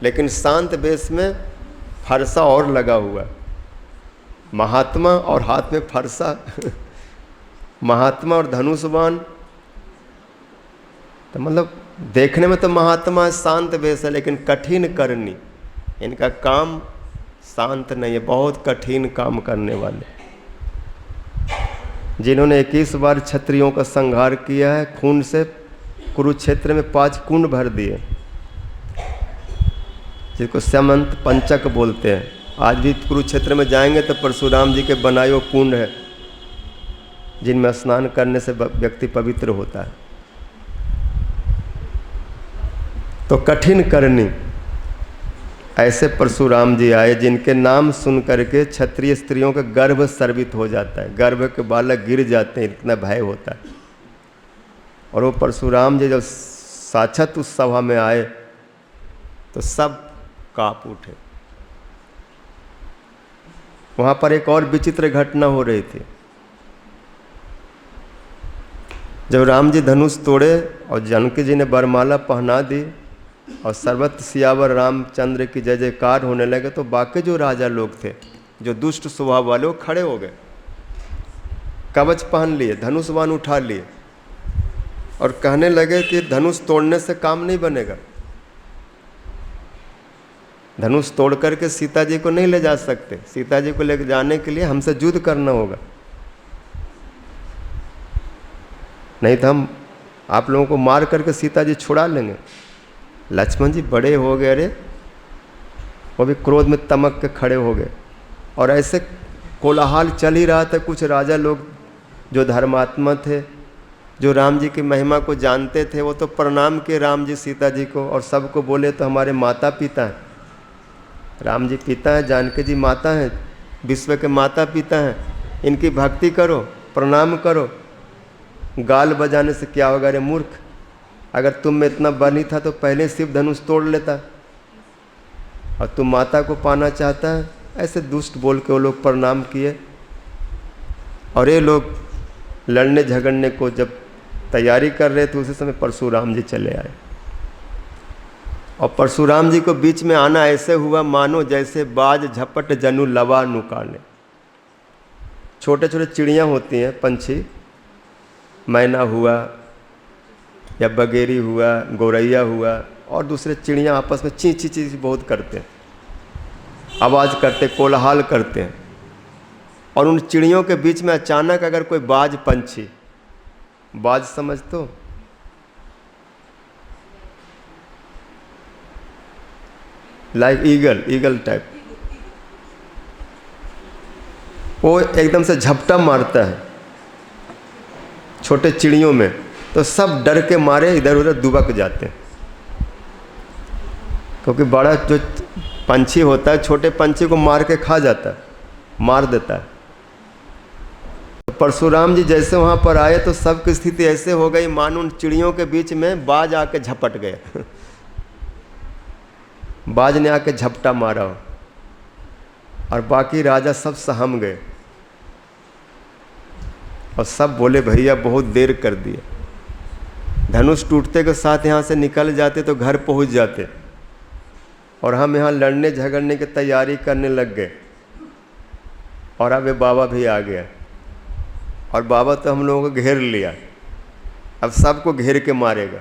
लेकिन शांत वेश में फरसा और लगा हुआ, महात्मा और हाथ में फरसा महात्मा और धनुषबाण। तो मतलब देखने में तो महात्मा शांत वेश है, लेकिन कठिन करनी, इनका काम शांत नहीं है, बहुत कठिन काम करने वाले, जिन्होंने 21 बार क्षत्रियों का संहार किया है। खून से कुरुक्षेत्र में 5 कुंड भर दिए, जिसको स्यमंत पंचक बोलते हैं। आज भी कुरुक्षेत्र में जाएंगे तो परशुराम जी के बनाए हुए कुंड है, जिनमें स्नान करने से व्यक्ति पवित्र होता है। तो कठिन करनी, ऐसे परशुराम जी आए जिनके नाम सुन करके क्षत्रिय स्त्रियों का गर्भ स्रवित हो जाता है, गर्भ के बालक गिर जाते हैं, इतना भय होता है। और वो परशुराम जी जब साक्षात उस सभा में आए तो सब कांप उठे। वहाँ पर एक और विचित्र घटना हो रही थी। जब राम जी धनुष तोड़े और जानकी जी ने वरमाला पहना दी और सर्वत्र सियावर रामचंद्र की जय जयकार होने लगे, तो बाकी जो राजा लोग थे, जो दुष्ट स्वभाव वाले, वो खड़े हो गए, कवच पहन लिए, धनुष बाण उठा लिए और कहने लगे कि धनुष तोड़ने से काम नहीं बनेगा, धनुष तोड़ करके सीता जी को नहीं ले जा सकते, सीता जी को ले जाने के लिए हमसे युद्ध करना होगा, नहीं तो हम आप लोगों को मार करके सीता जी छुड़ा लेंगे। लक्ष्मण जी बड़े हो गए, अरे वो भी क्रोध में तमक के खड़े हो गए। और ऐसे कोलाहल चल ही रहा था। कुछ राजा लोग जो धर्मात्मा थे, जो राम जी की महिमा को जानते थे, वो तो प्रणाम किए राम जी सीता जी को और सबको बोले तो हमारे माता पिता हैं, राम जी पिता हैं, जानकी जी माता हैं, विश्व के माता पिता हैं, इनकी भक्ति करो, प्रणाम करो। गाल बजाने से क्या होगा रे मूर्ख, अगर तुम में इतना बल ही था तो पहले शिव धनुष तोड़ लेता, और तुम माता को पाना चाहता है। ऐसे दुष्ट बोल के वो लोग प्रणाम किए। और ये लोग लड़ने झगड़ने को जब तैयारी कर रहे थे, उसी समय परशुराम जी चले आए। और परशुराम जी को बीच में आना ऐसे हुआ मानो जैसे बाज झपट जनु लवा नुकाले। छोटे छोटे चिड़ियाँ होती हैं, पंछी, मैना हुआ या बगेरी हुआ, गौरैया हुआ, और दूसरे चिड़ियाँ आपस में ची ची ची बहुत करते हैं, आवाज़ करते, कोलाहल करते हैं। और उन चिड़ियों के बीच में अचानक अगर कोई बाज पंछी, बाज समझ तो, लाइक ईगल, ईगल टाइप, वो एकदम से झपटा मारता है छोटे चिड़ियों में, तो सब डर के मारे इधर उधर दुबक जाते हैं, क्योंकि बड़ा जो पंछी होता है छोटे पंछी को मार के खा जाता है, मार देता है। तो परशुराम जी जैसे वहाँ पर आए तो सबकी स्थिति ऐसे हो गई मानो उन चिड़ियों के बीच में बाज आके झपट गए बाज ने आके झपटा मारा और बाकी राजा सब सहम गए और सब बोले भैया बहुत देर कर दिया। धनुष टूटते के साथ यहाँ से निकल जाते तो घर पहुँच जाते, और हम यहाँ लड़ने झगड़ने की तैयारी करने लग गए। और अब ये बाबा भी आ गया और बाबा तो हम लोगों को घेर लिया, अब सबको घेर के मारेगा,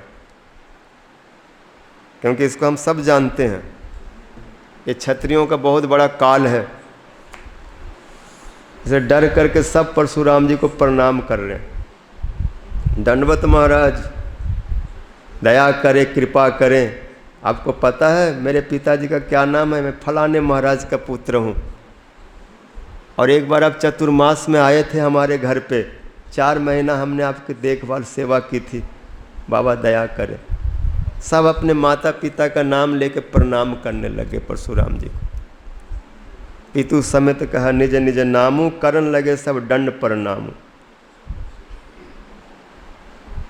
क्योंकि इसको हम सब जानते हैं ये क्षत्रियों का बहुत बड़ा काल है। इसे डर करके सब परशुराम जी को प्रणाम कर रहे हैं। दंडवत महाराज, दया करें, कृपा करें, आपको पता है मेरे पिताजी का क्या नाम है? मैं फलाने महाराज का पुत्र हूँ, और एक बार आप चतुर्मास में आए थे हमारे घर पे, 4 महीना हमने आपकी देखभाल सेवा की थी, बाबा दया करें। सब अपने माता पिता का नाम लेके प्रणाम करने लगे परशुराम जी को। पितु समेत कहा निज निज नामू, करन लगे सब दंड प्रणामू।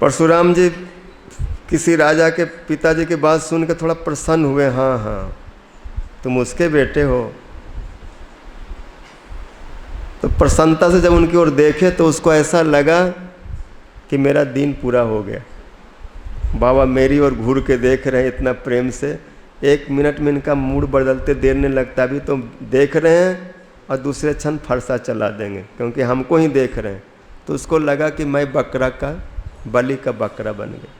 परशुराम जी किसी राजा के पिताजी की बात सुन के थोड़ा प्रसन्न हुए। हाँ हाँ, तुम उसके बेटे हो। तो प्रसन्नता से जब उनकी ओर देखे तो उसको ऐसा लगा कि मेरा दिन पूरा हो गया। बाबा मेरी ओर घूर के देख रहे हैं इतना प्रेम से, 1 मिनट में इनका मूड बदलते देर नहीं लगता। अभी तो देख रहे हैं और दूसरे क्षण फरसा चला देंगे, क्योंकि हमको ही देख रहे हैं। तो उसको लगा कि मैं बकरा का, बलि का बकरा बन गया।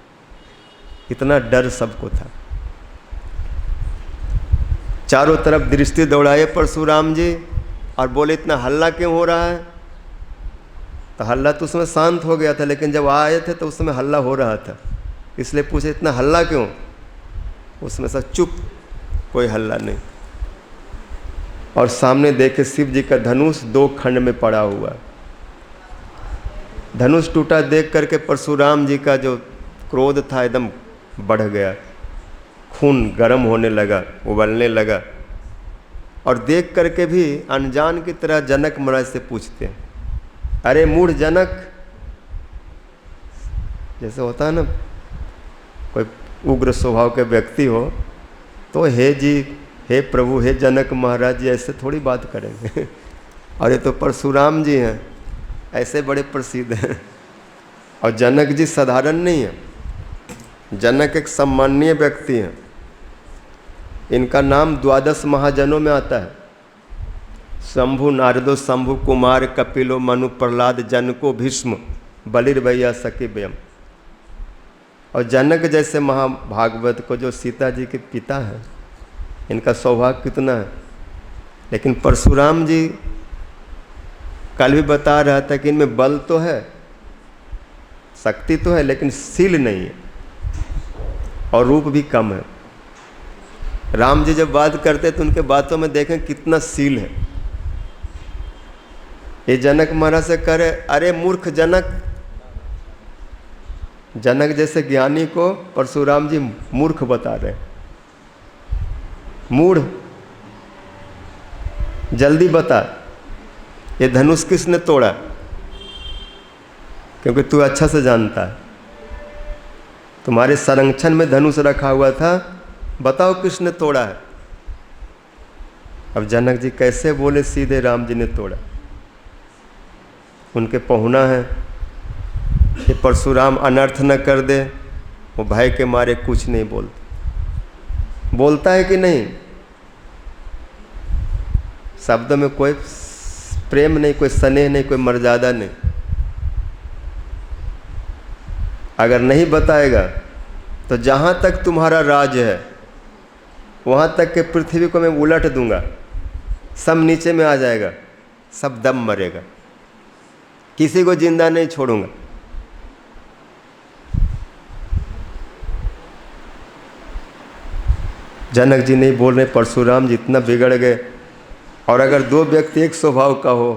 इतना डर सबको था। चारों तरफ दृष्टि दौड़ाए परशुराम जी और बोले इतना हल्ला क्यों हो रहा है? तो हल्ला तो उसमें शांत हो गया था, लेकिन जब आए थे तो उस समय हल्ला हो रहा था, इसलिए पूछे इतना हल्ला क्यों? उसमें सब चुप, कोई हल्ला नहीं। और सामने देखे शिव जी का धनुष 2 खंड में पड़ा हुआ। धनुष टूटा देख करके परशुराम जी का जो क्रोध था एकदम बढ़ गया, खून गर्म होने लगा, उबलने लगा। और देख करके भी अनजान की तरह जनक महाराज से पूछते हैं, अरे मूढ़ जनक, जैसे होता है ना कोई उग्र स्वभाव के व्यक्ति हो तो हे जी, हे प्रभु, हे जनक महाराज जी, ऐसे थोड़ी बात करेंगे। और ये तो परशुराम जी हैं, ऐसे बड़े प्रसिद्ध हैं। और जनक जी साधारण नहीं है, जनक एक सम्माननीय व्यक्ति हैं। इनका नाम 12 महाजनों में आता है। शंभु, नारदो, शंभु कुमार, कपिलो, मनु, प्रहलाद, जनको, भीष्म, बलिर्भैया, सकीबयम। और जनक जैसे महाभागवत को, जो सीता जी के पिता हैं, इनका सौभाग्य कितना है। लेकिन परशुराम जी कल भी बता रहा था कि इनमें बल तो है, शक्ति तो है, लेकिन शील नहीं है और रूप भी कम है। राम जी जब बात करते तो उनके बातों में देखें कितना शील है। ये जनक महाराज से करे, अरे मूर्ख जनक। जनक जैसे ज्ञानी को परशुराम जी मूर्ख बता रहे। मूढ़, जल्दी बता, ये धनुष किसने तोड़ा? क्योंकि तू अच्छा से जानता है, तुम्हारे संरक्षण में धनुष रखा हुआ था, बताओ किसने तोड़ा है? अब जनक जी कैसे बोले सीधे, राम जी ने तोड़ा। उनके पहुना है कि परशुराम अनर्थ न कर दे, वो भय के मारे कुछ नहीं बोलता। बोलता है कि नहीं? शब्द में कोई प्रेम नहीं, कोई स्नेह नहीं, कोई मर्यादा नहीं। अगर नहीं बताएगा तो जहाँ तक तुम्हारा राज है वहाँ तक के पृथ्वी को मैं उलट दूंगा, सब नीचे में आ जाएगा, सब दम मरेगा, किसी को जिंदा नहीं छोड़ूंगा। जनक जी नहीं बोल रहे, परशुराम जी इतना बिगड़ गए। और अगर 2 व्यक्ति एक स्वभाव का हो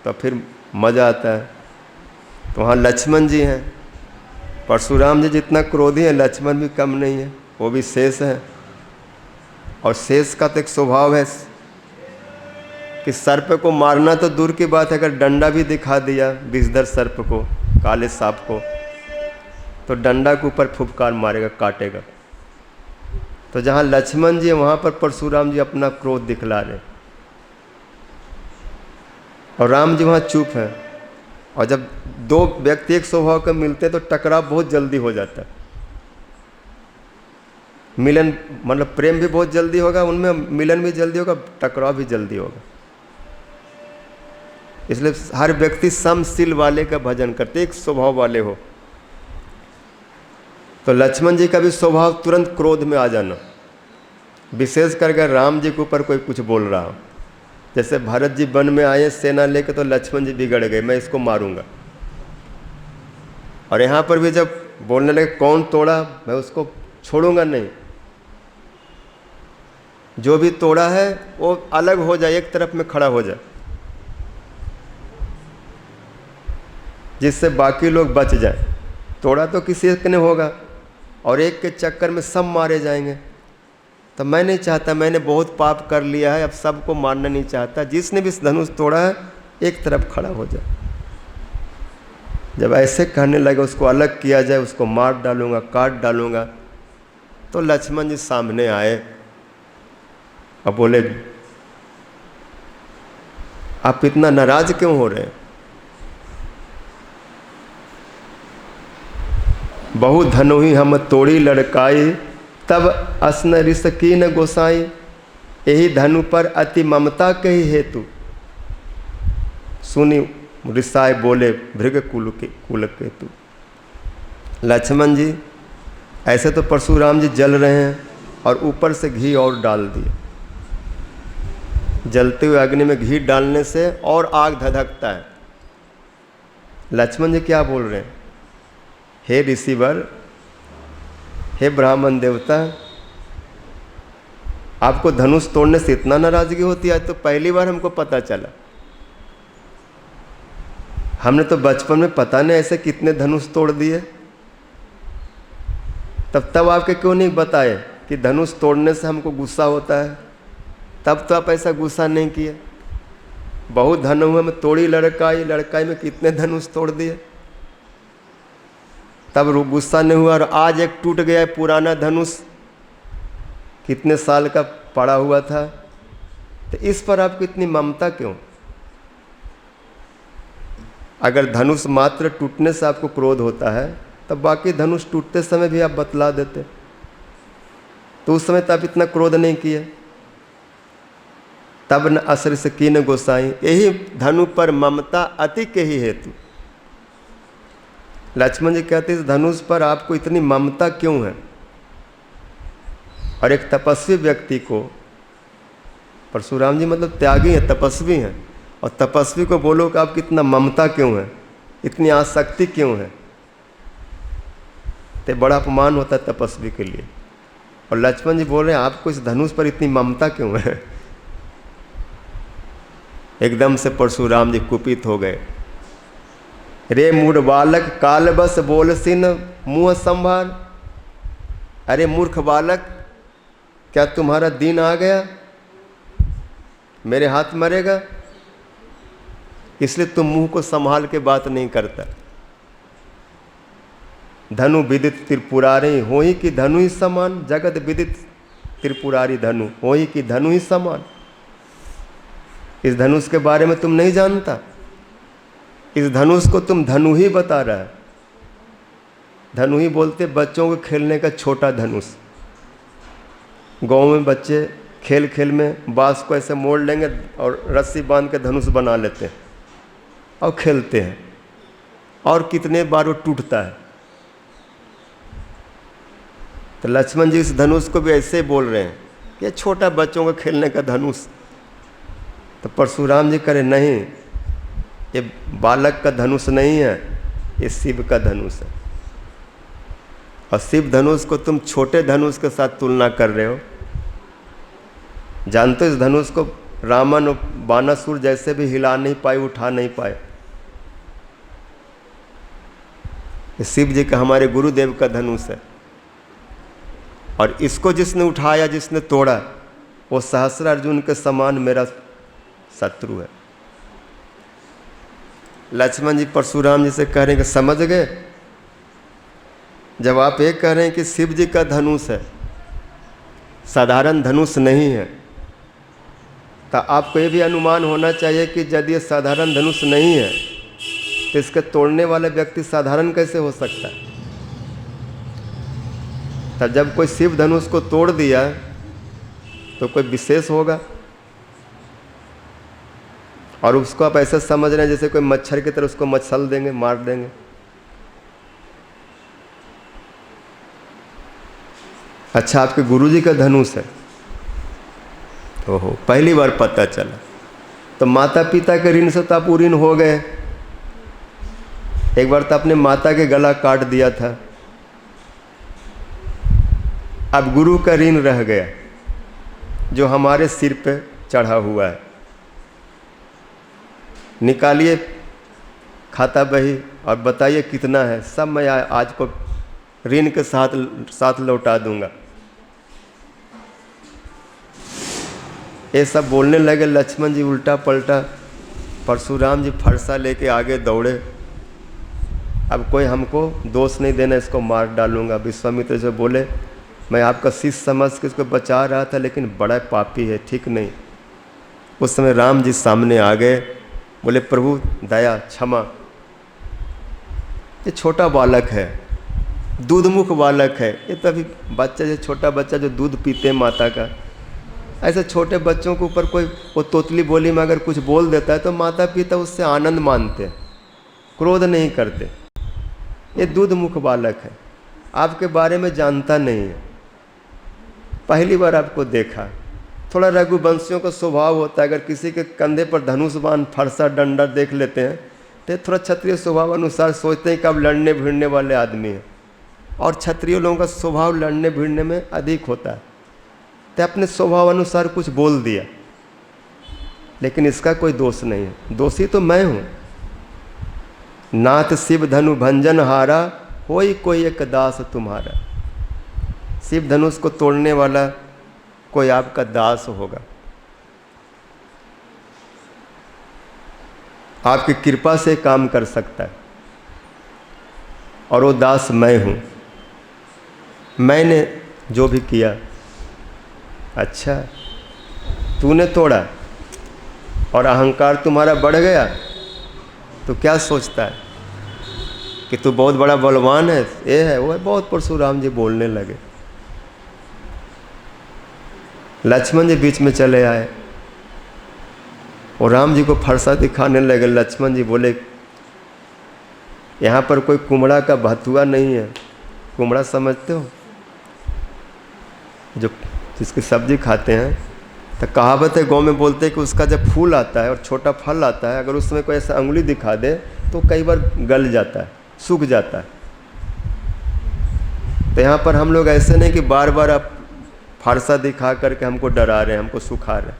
तो फिर मज़ा आता है। तो वहाँ लक्ष्मण जी हैं, परशुराम जी जितना क्रोधी है लक्ष्मण भी कम नहीं है, वो भी शेष है। और शेष का तो एक स्वभाव है कि सर्प को मारना तो दूर की बात है, अगर डंडा भी दिखा दिया विषधर सर्प को, काले सांप को, तो डंडा के ऊपर फुफकार मारेगा, काटेगा। तो जहाँ लक्ष्मण जी है वहाँ पर परशुराम जी अपना क्रोध दिखला रहे, और राम जी वहाँ चुप है। और जब दो व्यक्ति एक स्वभाव के मिलते हैं तो टकराव बहुत जल्दी हो जाता है। मिलन मतलब प्रेम भी बहुत जल्दी होगा उनमें, मिलन भी जल्दी होगा, टकराव भी जल्दी होगा। इसलिए हर व्यक्ति समशील वाले का भजन करते, एक स्वभाव वाले हो। तो लक्ष्मण जी का भी स्वभाव तुरंत क्रोध में आ जाना, विशेष करके राम जी के ऊपर कोई कुछ बोल रहा हो। जैसे भरत जी वन में आए सेना लेकर, तो लक्ष्मण जी बिगड़ गए, मैं इसको मारूंगा। और यहाँ पर भी जब बोलने लगे कौन तोड़ा, मैं उसको छोड़ूंगा नहीं, जो भी तोड़ा है वो अलग हो जाए, एक तरफ में खड़ा हो जाए, जिससे बाकी लोग बच जाए। तोड़ा तो किसी एक ने होगा और एक के चक्कर में सब मारे जाएंगे। तो मैं नहीं चाहता, मैंने बहुत पाप कर लिया है, अब सबको मारना नहीं चाहता। जिसने भी धनुष तोड़ा है एक तरफ खड़ा हो जाए। जब ऐसे कहने लगे उसको अलग किया जाए, उसको मार डालूंगा, काट डालूंगा, तो लक्ष्मण जी सामने आए और बोले आप इतना नाराज क्यों हो रहे हैं? बहु धनुहि हम तोड़ी लड़काई, तब असन रिस कीन गोसाई, यही धनु पर अति ममता कही हेतु, सुनी रिसाए बोले भृग कुल केतु। लक्ष्मण जी ऐसे तो परशुराम जी जल रहे हैं और ऊपर से घी और डाल दिए। जलते हुए अग्नि में घी डालने से और आग धधकता है। लक्ष्मण जी क्या बोल रहे हैं? हे ऋषिवर, हे ब्राह्मण देवता, आपको धनुष तोड़ने से इतना नाराजगी होती है? तो पहली बार हमको पता चला। हमने तो बचपन में पता नहीं ऐसे कितने धनुष तोड़ दिए। तब आपके क्यों नहीं बताए कि धनुष तोड़ने से हमको गुस्सा होता है? तब तो आप ऐसा गुस्सा नहीं किए। बहुत धनु में तोड़ी लड़काई, लड़काई में कितने धनुष तोड़ दिए, तब गुस्सा नहीं हुआ। और आज एक टूट गया है पुराना धनुष, कितने साल का पड़ा हुआ था, तो इस पर आपको इतनी ममता क्यों? अगर धनुष मात्र टूटने से आपको क्रोध होता है, तब बाकी धनुष टूटते समय भी आप बतला देते, तो उस समय तो आप इतना क्रोध नहीं किए। तब न असर से कीन गोसाई, यही धनु पर ममता अति के ही हेतु। लक्ष्मण जी कहते इस धनुष पर आपको इतनी ममता क्यों है? और एक तपस्वी व्यक्ति को, परशुराम जी मतलब त्यागी हैं, तपस्वी हैं, और तपस्वी को बोलो कि आपकी इतना ममता क्यों है, इतनी आसक्ति क्यों है, तो बड़ा अपमान होता है तपस्वी के लिए। और लक्ष्मण जी बोल रहे हैं आपको इस धनुष पर इतनी ममता क्यों है? एकदम से परशुराम जी कुपित हो गए। रे मूढ़ बालक काल बस बोल सिन मुँह संभार। अरे मूर्ख बालक, क्या तुम्हारा दिन आ गया? मेरे हाथ मरेगा, इसलिए तुम मुंह को संभाल के बात नहीं करता। धनु विदित त्रिपुरारी होई कि धनु ही समान, जगत विदित त्रिपुरारी धनु होई कि धनु ही समान। इस धनुष के बारे में तुम नहीं जानता, इस धनुष को तुम धनु ही बता रहा है। धनु ही बोलते बच्चों को खेलने का छोटा धनुष। गाँव में बच्चे खेल खेल में बांस को ऐसे मोड़ लेंगे और रस्सी बांध के धनुष बना लेते हैं और खेलते हैं, और कितने बार वो टूटता है। तो लक्ष्मण जी इस धनुष को भी ऐसे बोल रहे हैं कि छोटा बच्चों को खेलने का धनुष। तो परशुराम जी कहे नहीं, ये बालक का धनुष नहीं है, ये शिव का धनुष है। और शिव धनुष को तुम छोटे धनुष के साथ तुलना कर रहे हो। जानते हो इस धनुष को रावण बानासुर जैसे भी हिला नहीं पाए, उठा नहीं पाए। शिव जी का, हमारे गुरुदेव का धनुष है, और इसको जिसने उठाया, जिसने तोड़ा, वो सहस्त्र अर्जुन के समान मेरा शत्रु है। लक्ष्मण जी परशुराम जी से कह रहे हैं कि समझ गए, जब आप ये कह रहे हैं कि शिव जी का धनुष है, साधारण धनुष नहीं है, तो आपको ये भी अनुमान होना चाहिए कि यदि ये साधारण धनुष नहीं है तो इसके तोड़ने वाला व्यक्ति साधारण कैसे हो सकता है। तब जब कोई शिव धनुष को तोड़ दिया तो कोई विशेष होगा, और उसको आप ऐसे समझ रहे हैं जैसे कोई मच्छर की तरह उसको मचल देंगे, मार देंगे। अच्छा, आपके गुरुजी का धनुष है। ओहो, पहली बार पता चला। तो माता पिता के ऋण से तो आप ऋण हो गए। एक बार तो अपने माता के गला काट दिया था, अब गुरु का ऋण रह गया जो हमारे सिर पे चढ़ा हुआ है। निकालिए खाता बही और बताइए कितना है, सब मैं आज को ऋण के साथ लौटा दूंगा। ये सब बोलने लगे। लक्ष्मण जी उल्टा पलटा, परशुराम जी फरसा लेके आगे दौड़े। अब कोई हमको दोष नहीं देना, इसको मार डालूंगा। विश्वामित्र से बोले, मैं आपका शिष्य समझ के इसको बचा रहा था, लेकिन बड़ा पापी है, ठीक नहीं। उस समय राम जी सामने आ गए, बोले प्रभु दया क्षमा, ये छोटा बालक है, दूधमुख बालक है, ये तो अभी बच्चा, जो छोटा बच्चा जो दूध पीते हैं माता का, ऐसे छोटे बच्चों के ऊपर कोई वो तोतली बोली में अगर कुछ बोल देता है तो माता पिता उससे आनंद मानते, क्रोध नहीं करते। ये दूधमुख बालक है, आपके बारे में जानता नहीं है, पहली बार आपको देखा। थोड़ा रघुवंशियों का स्वभाव होता है, अगर किसी के कंधे पर धनुष बाण फरसा डंडा देख लेते हैं तो थोड़ा क्षत्रिय स्वभाव अनुसार सोचते हैं कि अब लड़ने भिड़ने वाले आदमी हैं, और क्षत्रिय लोगों का स्वभाव लड़ने भिड़ने में अधिक होता है। तो अपने स्वभाव अनुसार कुछ बोल दिया, लेकिन इसका कोई दोष नहीं है, दोषी तो मैं हूँ। नाथ शिव धनु भंजन हारा, होई कोई एक दास तुम्हारा। शिव धनुष को तोड़ने वाला कोई आपका दास होगा, आपकी कृपा से काम कर सकता है, और वो दास मैं हूँ। मैंने जो भी किया, अच्छा तूने तोड़ा और अहंकार तुम्हारा बढ़ गया तो क्या सोचता है कि तू बहुत बड़ा बलवान है, ये है वो है। बहुत परशुराम जी बोलने लगे। लक्ष्मण जी बीच में चले आए और राम जी को फरसा दिखाने लगे। लक्ष्मण जी बोले, यहाँ पर कोई कुमड़ा का भतुआ नहीं है। कुमड़ा समझते हो, जो जिसकी सब्जी खाते हैं, तो कहावत है गाँव में, बोलते हैं कि उसका जब फूल आता है और छोटा फल आता है, अगर उसमें कोई ऐसा उंगली दिखा दे तो कई बार गल जाता है, सूख जाता है। तो यहाँ पर हम लोग ऐसे नहीं कि बार बार आप फारसा दिखा करके हमको डरा रहे हैं, हमको सुखा रहे हैं।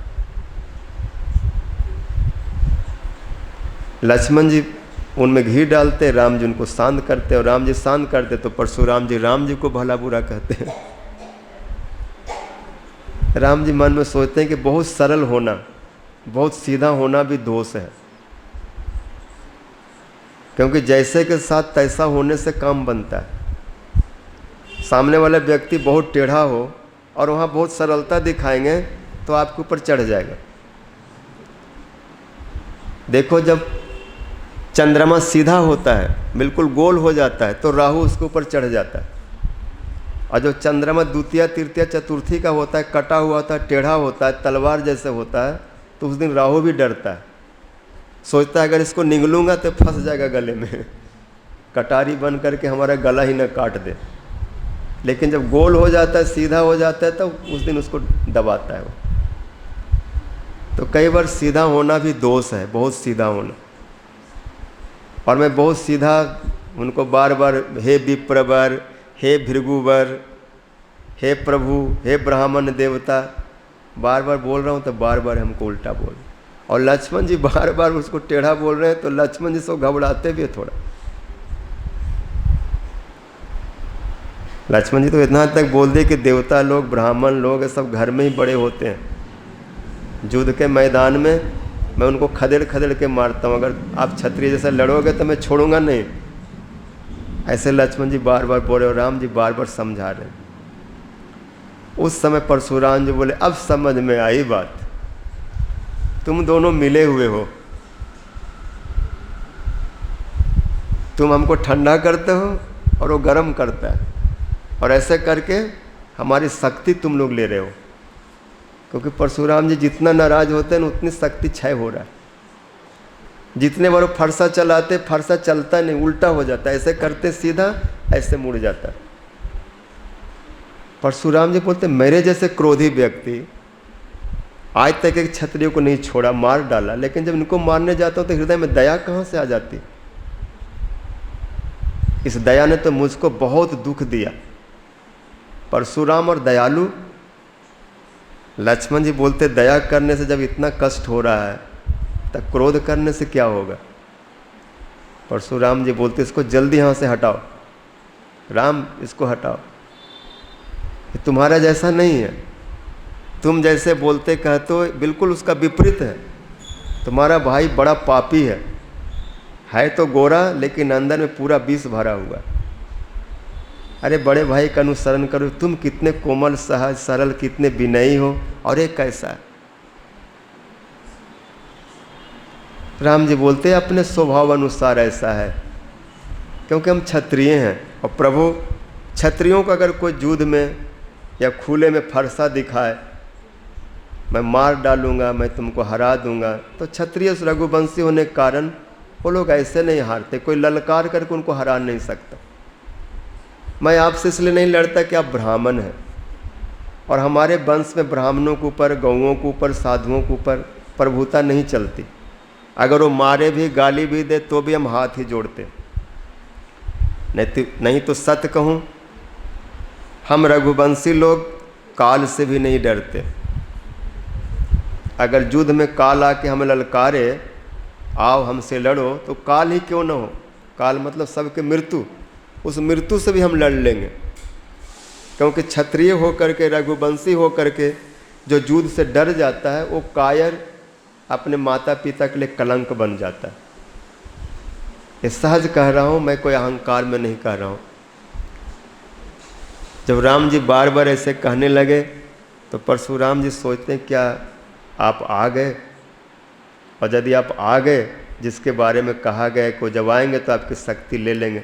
लक्ष्मण जी उनमें घी डालते, राम जी उनको शांत करते, और राम जी शांत करते तो परशुराम जी राम जी को भला बुरा कहते हैं। राम जी मन में सोचते हैं कि बहुत सरल होना, बहुत सीधा होना भी दोष है, क्योंकि जैसे के साथ तैसा होने से काम बनता है। सामने वाला व्यक्ति बहुत टेढ़ा हो और वहाँ बहुत सरलता दिखाएंगे तो आपके ऊपर चढ़ जाएगा। देखो, जब चंद्रमा सीधा होता है, बिल्कुल गोल हो जाता है, तो राहु उसके ऊपर चढ़ जाता है। और जो चंद्रमा द्वितीय तृतीय चतुर्थी का होता है, कटा हुआ होता है, टेढ़ा होता है, तलवार जैसे होता है, तो उस दिन राहु भी डरता है, सोचता है अगर इसको निगलूंगा तो फंस जाएगा गले में, कटारी बन करके हमारा गला ही न काट दे। लेकिन जब गोल हो जाता है, सीधा हो जाता है, तो उस दिन उसको दबाता है वो। तो कई बार सीधा होना भी दोष है, बहुत सीधा होना। और मैं बहुत सीधा उनको बार बार हे विप्रवर, हे भृगुवर, हे प्रभु, हे ब्राह्मण देवता, बार बार बोल रहा हूँ तो बार बार हमको उल्टा बोल, और लक्ष्मण जी बार बार उसको टेढ़ा बोल रहे हैं, तो लक्ष्मण जी से घबराते भी है थोड़ा। लक्ष्मण जी तो इतना तक बोल दिए कि देवता लोग, ब्राह्मण लोग ये सब घर में ही बड़े होते हैं, युद्ध के मैदान में मैं उनको खदेड़ खदेड़ के मारता हूँ, अगर आप क्षत्रिय जैसा लड़ोगे तो मैं छोड़ूंगा नहीं। ऐसे लक्ष्मण जी बार बार बोले और राम जी बार बार समझा रहे हैं। उस समय परशुराम जी बोले, अब समझ में आई बात, तुम दोनों मिले हुए हो, तुम हमको ठंडा करते हो और वो गर्म करता है, और ऐसे करके हमारी शक्ति तुम लोग ले रहे हो। क्योंकि परशुराम जी जितना नाराज होते हैं ना उतनी शक्ति क्षय हो रहा है। जितने बार फरसा चलाते, फरसा चलता नहीं, उल्टा हो जाता है, ऐसे करते सीधा, ऐसे मुड़ जाता है। परशुराम जी बोलते मेरे जैसे क्रोधी व्यक्ति आज तक एक क्षत्रिय को नहीं छोड़ा, मार डाला, लेकिन जब इनको मारने जाता हूं तो हृदय में दया कहां से आ जाती। इस दया ने तो मुझको बहुत दुख दिया। परशुराम और दयालु। लक्ष्मण जी बोलते दया करने से जब इतना कष्ट हो रहा है तब क्रोध करने से क्या होगा। परशुराम जी बोलते इसको जल्दी यहाँ से हटाओ, राम इसको हटाओ, ये तुम्हारा जैसा नहीं है, तुम जैसे बोलते कहते हो बिल्कुल उसका विपरीत है। तुम्हारा भाई बड़ा पापी है तो गोरा लेकिन अंदर में पूरा विष भरा हुआ। अरे बड़े भाई का अनुसरण करो, तुम कितने कोमल सहज सरल, कितने विनयी हो, और एक कैसा है। राम जी बोलते हैं अपने स्वभाव अनुसार ऐसा है, क्योंकि हम क्षत्रिय हैं, और प्रभु क्षत्रियों को अगर कोई युद्ध में या खुले में फरसा दिखाए, मैं मार डालूंगा, मैं तुमको हरा दूंगा, तो क्षत्रिय रघुवंशी होने के कारण वो लोग ऐसे नहीं हारते, कोई ललकार करके उनको हरा नहीं सकता। मैं आपसे इसलिए नहीं लड़ता कि आप ब्राह्मण हैं, और हमारे वंश में ब्राह्मणों के ऊपर, गौओं के ऊपर, साधुओं के ऊपर प्रभुता नहीं चलती। अगर वो मारे भी, गाली भी दे तो भी हम हाथ ही जोड़ते। नहीं तो सत्य कहूँ, हम रघुवंशी लोग काल से भी नहीं डरते। अगर युद्ध में काल आके हमें ललकारे, आओ हमसे लड़ो, तो काल ही क्यों ना हो, काल मतलब सबके मृत्यु, उस मृत्यु से भी हम लड़ लेंगे। क्योंकि क्षत्रिय होकर के, रघुवंशी होकर के जो युद्ध से डर जाता है, वो कायर अपने माता पिता के लिए कलंक बन जाता है। ये सहज कह रहा हूँ मैं, कोई अहंकार में नहीं कह रहा हूँ। जब राम जी बार बार ऐसे कहने लगे तो परशुराम जी सोचते हैं क्या आप आ गए, और यदि आप आ गए जिसके बारे में कहा गया को जब आएंगे तो आपकी शक्ति ले लेंगे।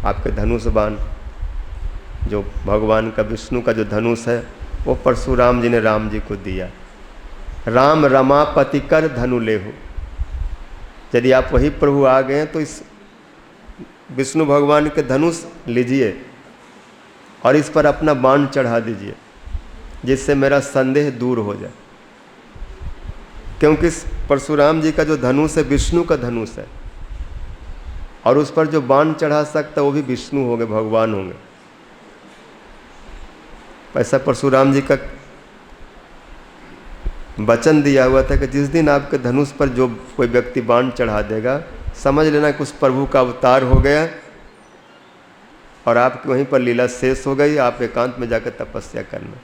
आपके धनुष बाण, जो भगवान का विष्णु का जो धनुष है, वो परशुराम जी ने राम जी को दिया। राम रमापति कर धनु लेहु। यदि आप वही प्रभु आ गए हैं तो इस विष्णु भगवान के धनुष लीजिए और इस पर अपना बाण चढ़ा दीजिए, जिससे मेरा संदेह दूर हो जाए। क्योंकि परशुराम जी का जो धनुष है विष्णु का धनुष है, और उस पर जो बाण चढ़ा सकता है वो भी विष्णु होंगे, भगवान होंगे। ऐसा परशुराम जी का वचन दिया हुआ था कि जिस दिन आपके धनुष पर जो कोई व्यक्ति बाण चढ़ा देगा, समझ लेना कि उस प्रभु का अवतार हो गया और आपकी वहीं पर लीला शेष हो गई। आप एकांत में जाकर तपस्या करना।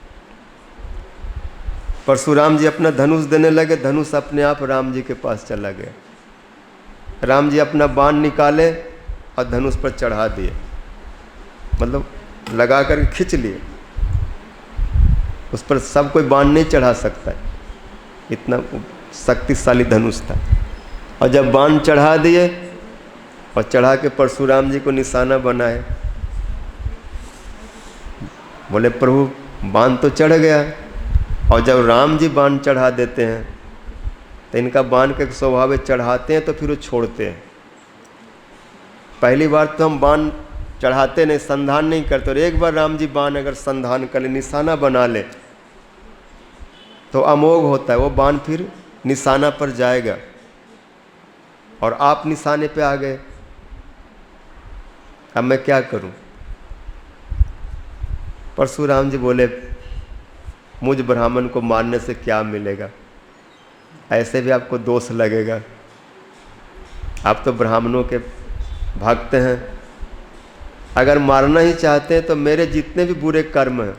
परशुराम जी अपना धनुष देने लगे, धनुष अपने आप राम जी के पास चला गया। राम जी अपना बाण निकाले और धनुष पर चढ़ा दिए, मतलब लगा कर खींच लिए। उस पर सब कोई बाण नहीं चढ़ा सकता है, इतना शक्तिशाली धनुष था। और जब बाण चढ़ा दिए और चढ़ा के परशुराम जी को निशाना बनाए, बोले प्रभु बाण तो चढ़ गया। और जब राम जी बाण चढ़ा देते हैं तो इनका बाण का स्वभाव है, चढ़ाते हैं तो फिर वो छोड़ते हैं। पहली बार तो हम बाण चढ़ाते नहीं, संधान नहीं करते, और एक बार राम जी बाण अगर संधान कर ले, निशाना बना ले, तो अमोघ होता है वो बाण, फिर निशाना पर जाएगा। और आप निशाने पे आ गए, अब मैं क्या करूं। परशुराम जी बोले मुझ ब्राह्मण को मारने से क्या मिलेगा, ऐसे भी आपको दोष लगेगा। आप तो ब्राह्मणों के भक्त हैं, अगर मारना ही चाहते हैं तो मेरे जितने भी बुरे कर्म हैं,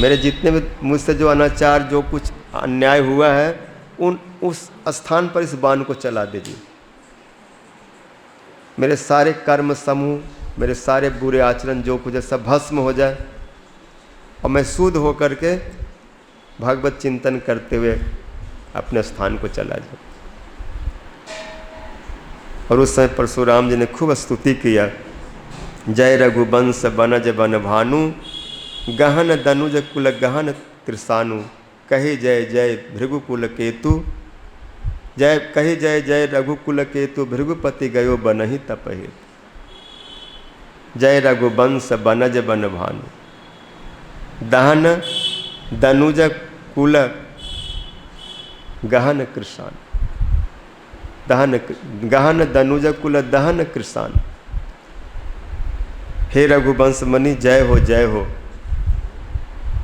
मेरे जितने भी मुझसे जो अनाचार, जो कुछ अन्याय हुआ है, उस स्थान पर इस बाण को चला दीजिए। मेरे सारे कर्म समूह, मेरे सारे बुरे आचरण जो कुछ है सब भस्म हो जाए और मैं शुद्ध होकर के भगवत चिंतन करते हुए अपने स्थान को चला जाऊं। और उस समय परशुराम जी ने खूब स्तुति किया, जय रघुवंश बनज बन भानु, गहन दनुज कुल गहन त्रिसानु, कही जय जय भृगुकुल केतु, जय कही जय जय रघुकुल केतु, भृगुपति गयो बनहि तपहि, जय रघुवंश बनज बन भानु, दहन दनुज कुल गहन कृषान, गहन दनुज कुल दहन कृषान। हे रघुवंश मणि जय हो जय हो,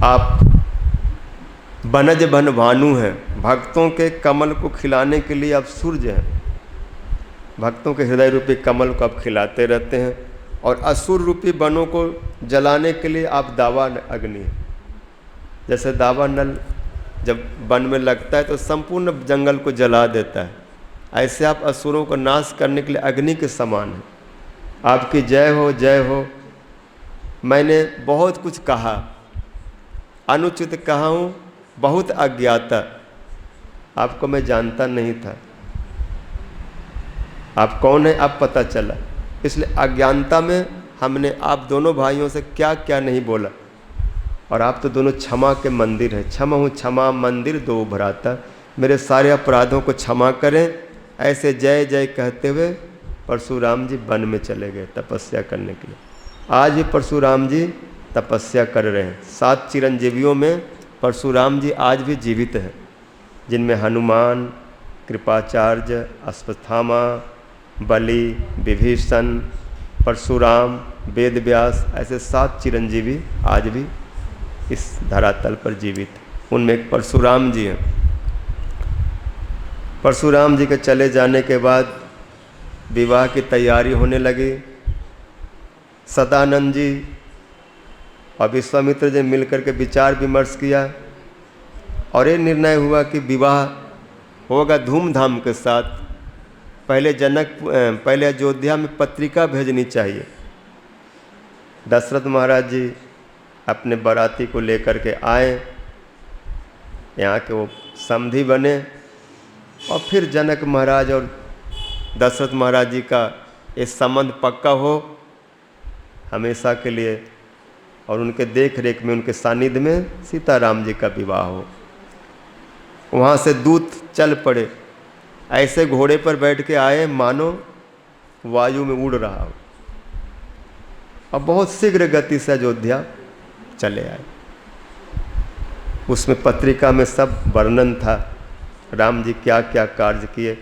आप बनज बन भानु हैं, भक्तों के कमल को खिलाने के लिए आप सूर्य हैं, भक्तों के हृदय रूपी कमल को आप खिलाते रहते हैं, और असुर रूपी बनों को जलाने के लिए आप दावा अग्नि हैं। जैसे दावा नल जब वन में लगता है तो संपूर्ण जंगल को जला देता है, ऐसे आप असुरों को नाश करने के लिए अग्नि के समान हैं। आपकी जय हो जय हो। मैंने बहुत कुछ कहा, अनुचित कहा हूँ, बहुत अज्ञाता, आपको मैं जानता नहीं था, आप कौन है अब पता चला, इसलिए अज्ञानता में हमने आप दोनों भाइयों से क्या क्या नहीं बोला। और आप तो दोनों क्षमा के मंदिर हैं, क्षमा हूँ क्षमा मंदिर दो भ्राता, मेरे सारे अपराधों को क्षमा करें। ऐसे जय जय कहते हुए परशुराम जी वन में चले गए तपस्या करने के लिए। आज भी परशुराम जी तपस्या कर रहे हैं। 7 चिरंजीवियों में परशुराम जी आज भी जीवित हैं, जिनमें हनुमान, कृपाचार्य, अश्वत्थामा, बलि, विभीषण, परशुराम, वेद व्यास, ऐसे 7 चिरंजीवी आज भी इस धरातल पर जीवित हैं। उनमें एक परशुराम जी हैं। परशुराम जी के चले जाने के बाद विवाह की तैयारी होने लगी। सदानंद जी और विश्वामित्र जी मिलकर के विचार विमर्श किया और ये निर्णय हुआ कि विवाह होगा धूमधाम के साथ। पहले अयोध्या में पत्रिका भेजनी चाहिए। दशरथ महाराज जी अपने बाराती को लेकर के आए, यहाँ के वो समधी बने और फिर जनक महाराज और दशरथ महाराज जी का ये संबंध पक्का हो हमेशा के लिए, और उनके देख रेख में, उनके सानिध्य में सीताराम जी का विवाह हो। वहाँ से दूत चल पड़े, ऐसे घोड़े पर बैठ के आए मानो वायु में उड़ रहा हो, और बहुत शीघ्र गति से अयोध्या चले आए। उसमें पत्रिका में सब वर्णन था, राम जी क्या क्या कार्य किए।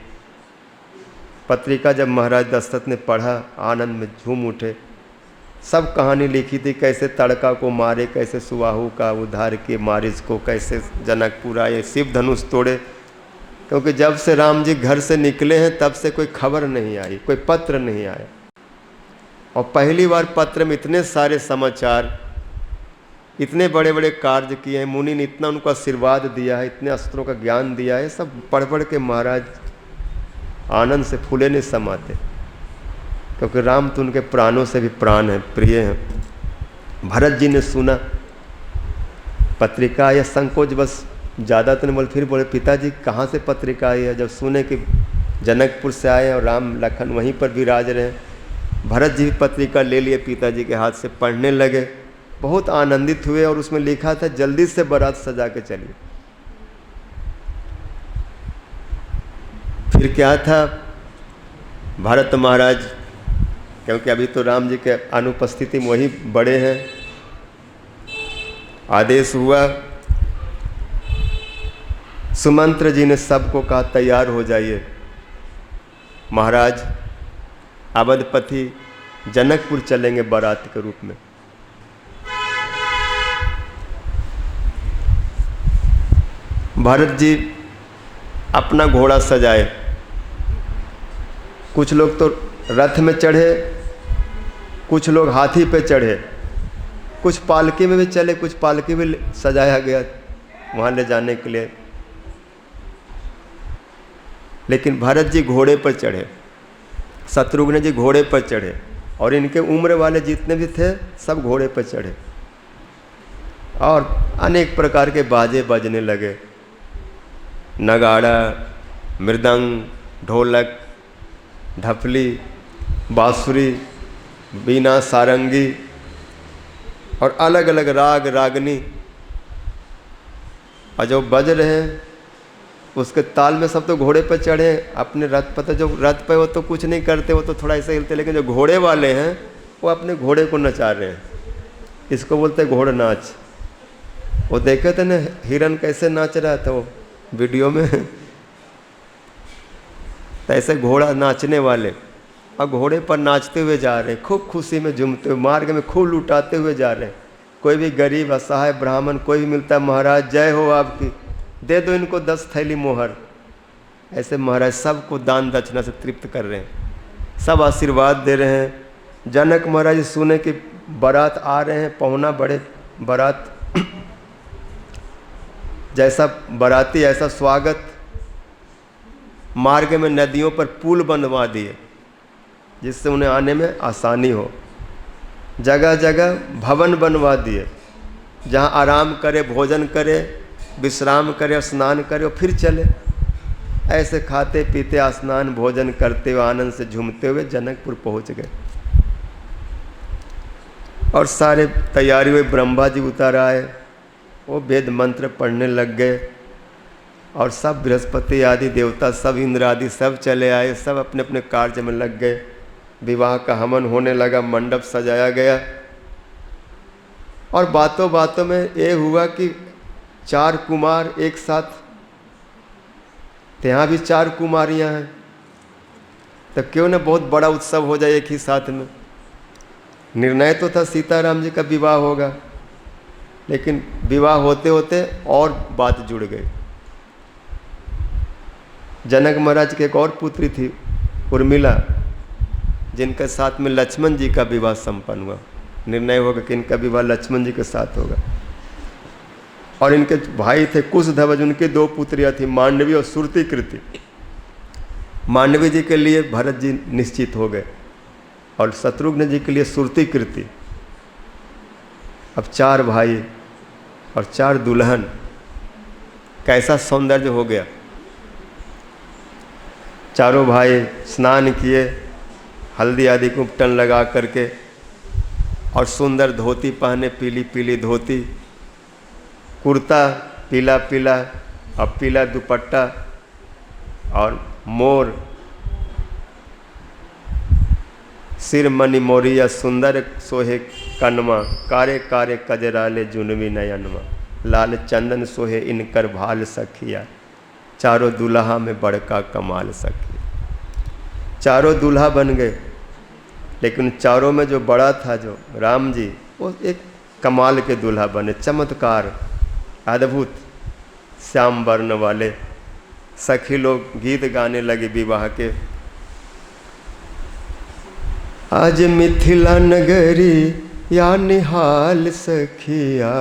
पत्रिका जब महाराज दशरथ ने पढ़ा, आनंद में झूम उठे। सब कहानी लिखी थी, कैसे तड़का को मारे, कैसे सुबाहु का उद्धार किए, मारिच को कैसे जनकपुर आए, शिव धनुष तोड़े। क्योंकि जब से राम जी घर से निकले हैं तब से कोई खबर नहीं आई, कोई पत्र नहीं आया। और पहली बार पत्र में इतने सारे समाचार, इतने बड़े बड़े कार्य किए हैं, मुनि ने इतना उनको आशीर्वाद दिया है, इतने अस्त्रों का ज्ञान दिया है, सब पढ़ पढ़ के महाराज आनंद से फूले नहीं समाते। क्योंकि राम तो उनके प्राणों से भी प्राण है, प्रिय हैं। भरत जी ने सुना पत्रिका, या संकोच बस ज़्यादा तो नहीं बोले, फिर बोले पिताजी कहाँ से पत्रिका आई है। जब सुने कि जनकपुर से आए और राम लखन वहीं पर विराज रहे, भरत जी भी पत्रिका ले लिए पिताजी के हाथ से, पढ़ने लगे, बहुत आनंदित हुए। और उसमें लिखा था जल्दी से बारात सजा के चलिए। फिर क्या था, भरत महाराज, क्योंकि अभी तो राम जी के अनुपस्थिति में वही बड़े हैं, आदेश हुआ, सुमंत्र जी ने सबको कहा तैयार हो जाइए, महाराज अवधपति जनकपुर चलेंगे बारात के रूप में। भरत जी अपना घोड़ा सजाए। कुछ लोग तो रथ में चढ़े, कुछ लोग हाथी पे चढ़े, कुछ पालकी में भी चले, कुछ पालकी भी सजाया गया वहाँ ले जाने के लिए। लेकिन भरत जी घोड़े पर चढ़े, शत्रुघ्न जी घोड़े पर चढ़े, और इनके उम्र वाले जितने भी थे सब घोड़े पर चढ़े। और अनेक प्रकार के बाजे बजने लगे, नगाड़ा, मृदंग, ढोलक, ढपली, बांसुरी, बीना, सारंगी और अलग अलग राग रागनी, और जो बज रहे हैं उसके ताल में सब तो घोड़े पर चढ़े अपने रथ पर। तो जो रथ पे वो तो कुछ नहीं करते, वो तो थोड़ा ऐसे हिलते, लेकिन जो घोड़े वाले हैं वो अपने घोड़े को नचा रहे हैं। इसको बोलते हैं घोड़ नाच। वो देखे थे ना हिरन कैसे नाच रहा था वो वीडियो में, तो ऐसे घोड़ा नाचने वाले और घोड़े पर नाचते हुए जा रहे हैं, खूब खुशी में झूमते हुए, मार्ग में खूब लुटाते हुए जा रहे हैं। कोई भी गरीब, असहाय, ब्राह्मण कोई भी मिलता है, महाराज जय हो आपकी, दे दो इनको 10 थैली मोहर। ऐसे महाराज सबको दान दक्षिणा से तृप्त कर रहे हैं, सब आशीर्वाद दे रहे हैं। जनक महाराज सुने कि बारात आ रहे हैं, पहुना बड़े बारात, जैसा बाराती ऐसा स्वागत। मार्ग में नदियों पर पुल बनवा दिए जिससे उन्हें आने में आसानी हो। जगह जगह भवन बनवा दिए जहाँ आराम करे, भोजन करे, विश्राम करे, स्नान करे और फिर चले। ऐसे खाते पीते स्नान भोजन करते हुए आनंद से झूमते हुए जनकपुर पहुँच गए। और सारे तैयारी हुई, ब्रह्मा जी उतर आए, वो वेद मंत्र पढ़ने लग गए, और सब बृहस्पति आदि देवता, सब इंद्र आदि सब चले आए, सब अपने अपने कार्य में लग गए। विवाह का हवन होने लगा, मंडप सजाया गया। और बातों बातों में ये हुआ कि 4 कुमार एक साथ, तो यहाँ भी 4 कुमारियाँ हैं, तो क्यों न बहुत बड़ा उत्सव हो जाए एक ही साथ में। निर्णय तो था सीताराम जी का विवाह होगा, लेकिन विवाह होते होते और बात जुड़ गई। जनक महाराज की एक और पुत्री थी उर्मिला, जिनके साथ में लक्ष्मण जी का विवाह संपन्न हुआ। निर्णय होगा कि इनका विवाह लक्ष्मण जी के साथ होगा। और इनके भाई थे कुशध्वज, उनकी 2 पुत्रियां थी, मांडवी और श्रुतिकृति। मांडवी जी के लिए भरत जी निश्चित हो गए और शत्रुघ्न जी के लिए श्रुतिकृति। अब 4 भाई और 4 दुल्हन, कैसा सौंदर्य हो गया। चारों भाई स्नान किए, हल्दी आदि को उपटन लगा करके, और सुंदर धोती पहने, पीली पीली धोती, कुर्ता पीला पीला और पीला दुपट्टा, और मोर, सिर मणि मोरिया सुंदर सोहे कनमा, कारे कारे कजराले जुनवी नयनमा, लाल चंदन सोहे इनकर भाल सखिया, चारों दूल्हा में बड़का कमाल सखिया। चारों दूल्हा बन गए, लेकिन चारों में जो बड़ा था, जो राम जी, वो एक कमाल के दूल्हा बने, चमत्कार, अद्भुत, श्याम वर्ण वाले। सखी लोग गीत गाने लगे विवाह के। आज मिथिला नगरी या निहाल सखिया,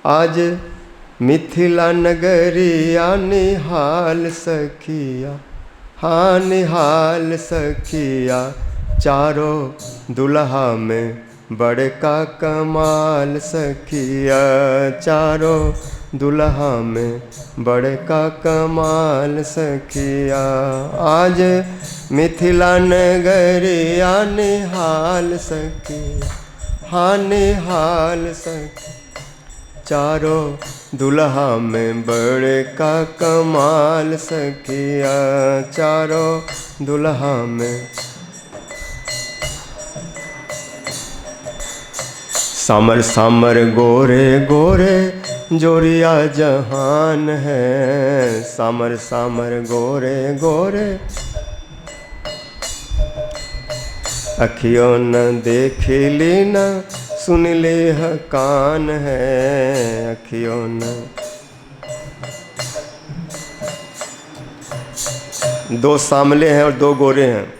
आज मिथिला नगरी या निहाल सखिया, हाँ निहाल सखिया, चारों दुल्हा में बड़का कमाल सखिया, चारों दुल्हा में बड़का कमाल सखिया। आज मिथिला नगरिया निहाल सखिया, हाँ निहाल सखिया, चारों दुल्हा में बड़का कमाल सखिया, चारों दुल्हा में। सामर सामर गोरे गोरे जोरिया जहान है, सामर सामर गोरे गोरे अखियों न देख ली न सुन ले कान है, अखियों न दो सांवले हैं और दो गोरे हैं।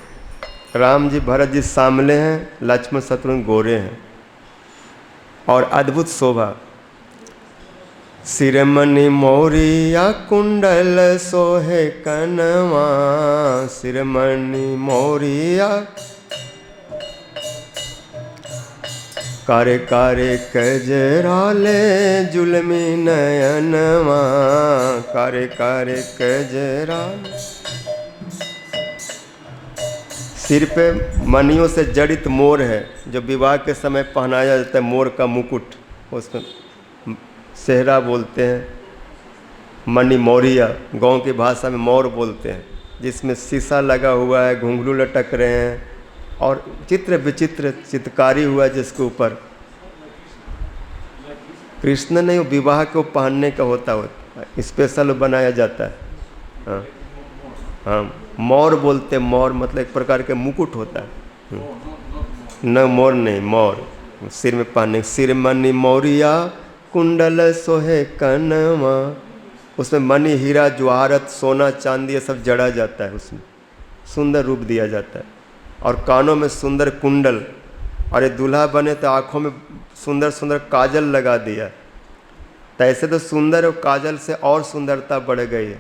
राम जी भरत जी सांवले हैं, लक्ष्मण शत्रुघ्न गोरे हैं। और अद्भुत शोभा। सिरमणि मौरिया कुंडल सोहे कनवा, सिरमणि मौरिया कारे कारे कजराले जुलमी नयनवा, कारे कारे कजराले। सिर पे मणियों से जड़ित मोर है, जो विवाह के समय पहनाया जाता है, मोर का मुकुट, उसमें सेहरा बोलते हैं, मणि मौरिया गाँव की भाषा में मोर बोलते हैं, जिसमें शीशा लगा हुआ है, घुंघरू लटक रहे हैं और चित्र विचित्र चित्रकारी हुआ है, जिसके ऊपर कृष्ण नहीं, विवाह को पहनने का होता स्पेशल बनाया जाता है। हाँ हाँ, मोर बोलते, मोर मतलब एक प्रकार के मुकुट होता है। न मोर नहीं, मोर सिर में पहनने। सिरमणि मौरिया कुंडल सोहे कनवा, उसमें मणि हीरा जवाहरत सोना चांदी ये सब जड़ा जाता है, उसमें सुंदर रूप दिया जाता है। और कानों में सुंदर कुंडल, और ये दूल्हा बने तो आँखों में सुंदर सुंदर काजल लगा दिया। तो ऐसे तो सुंदर और काजल से और सुंदरता बढ़ गई है,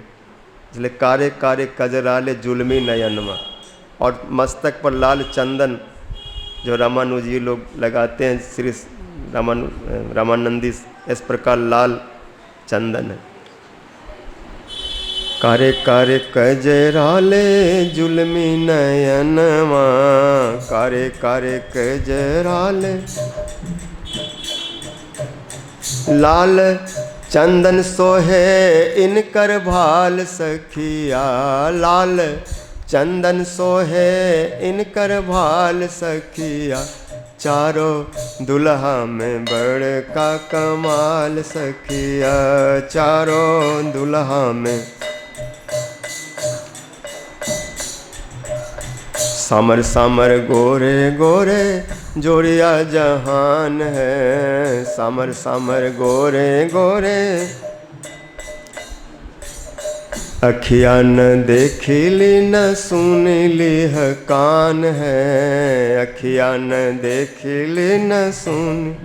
इसलिए कारे कारे कजराले जुलमी नयनमा। और मस्तक पर लाल चंदन जो रामानुजी लोग लगाते हैं, श्री रामानंदी, इस प्रकार लाल चंदन है। कारे कारे कजराले जुलमी नयनवा, कारे कारे कजराले। लाल चंदन सोहे इनकर भाल सखिया, लाल चंदन सोहे इनकर भाल सखिया। चारों दुल्हा में बड़का कमाल सखिया, चारों दुल्हा में। सामर सामर गोरे गोरे जोड़िया जहान है, सामर सामर गोरे गोरे। अखिया न देखिली न सुनिली है कान है, अखिया न देखिली न सुन।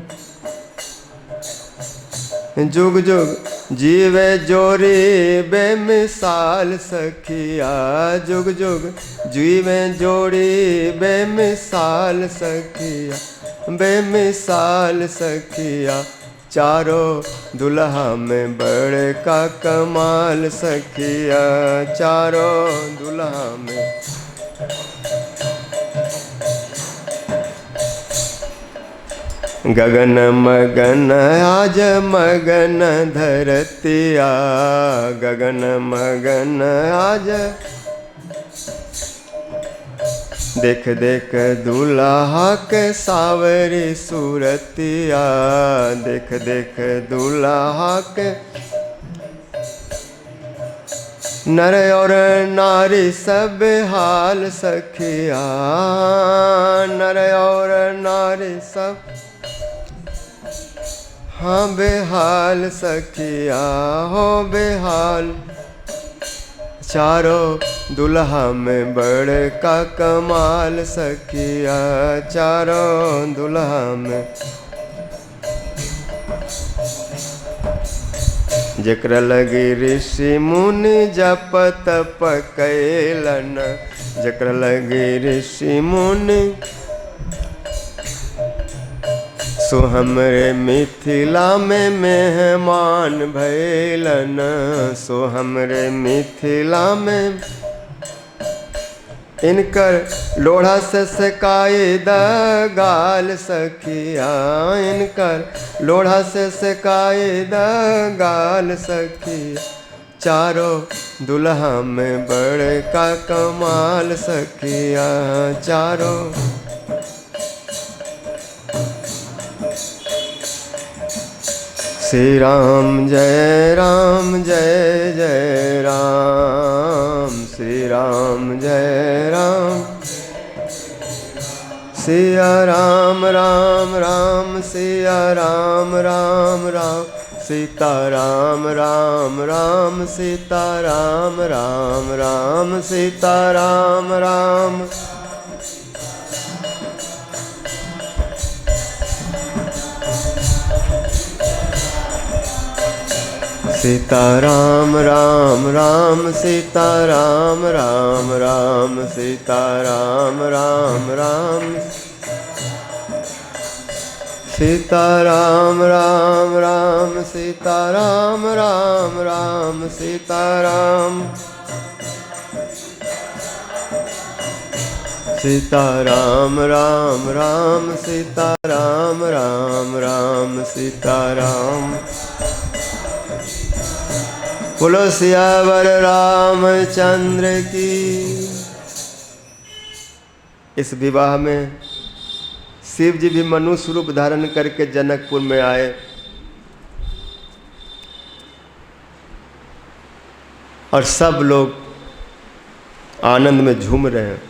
जुग जुग जीवे जोरी बेमिसाल सखिया, जुग जुग जीवे जोड़ी बेमिसाल सखिया, बेमिसाल सखिया। चारों दुल्हा में बड़का कमाल सखिया, चारों दुल्हा में। गगन मगन आज मगन धरतिया, गगन मगन आज। देख देख दूल्हा के सावरी सूरतिया, देख देख दूल्हा के। नर और नारी सब हाल सखिया, नर और नारी सब हाँ बेहाल सखिया, हो बेहाल। चारों दुल्हा में बड़का कमाल सखिया, चारों दुल्हा में। जेकरा लगी ऋषि मुनि जप तप कैलन, जेकरा लगी ऋषि मुनि। सो हमरे मिथिला में मेहमान भैलन, सो हमरे मिथिला में। इनकर लोढ़ा से सेकाए द गाल सखिया, इनकर लोढ़ा से सेकाए द गाल सखिया। चारों दुल्हा में बड़का कमाल सखिया, चारों। श्री राम जय राम जय जय राम, श्री राम जय राम। सिया राम राम राम, सिया राम राम राम, सीताराम राम राम सीताराम राम राम सीताराम राम सीताराम राम राम सीताराम राम राम सीताराम राम राम सीताराम राम राम सीताराम राम राम सीताराम सीताराम राम राम सीताराम राम राम सीताराम। बोलो सियावर रामचंद्र की। इस विवाह में शिव जी भी मनुष्य रूप धारण करके जनकपुर में आए और सब लोग आनंद में झूम रहे हैं।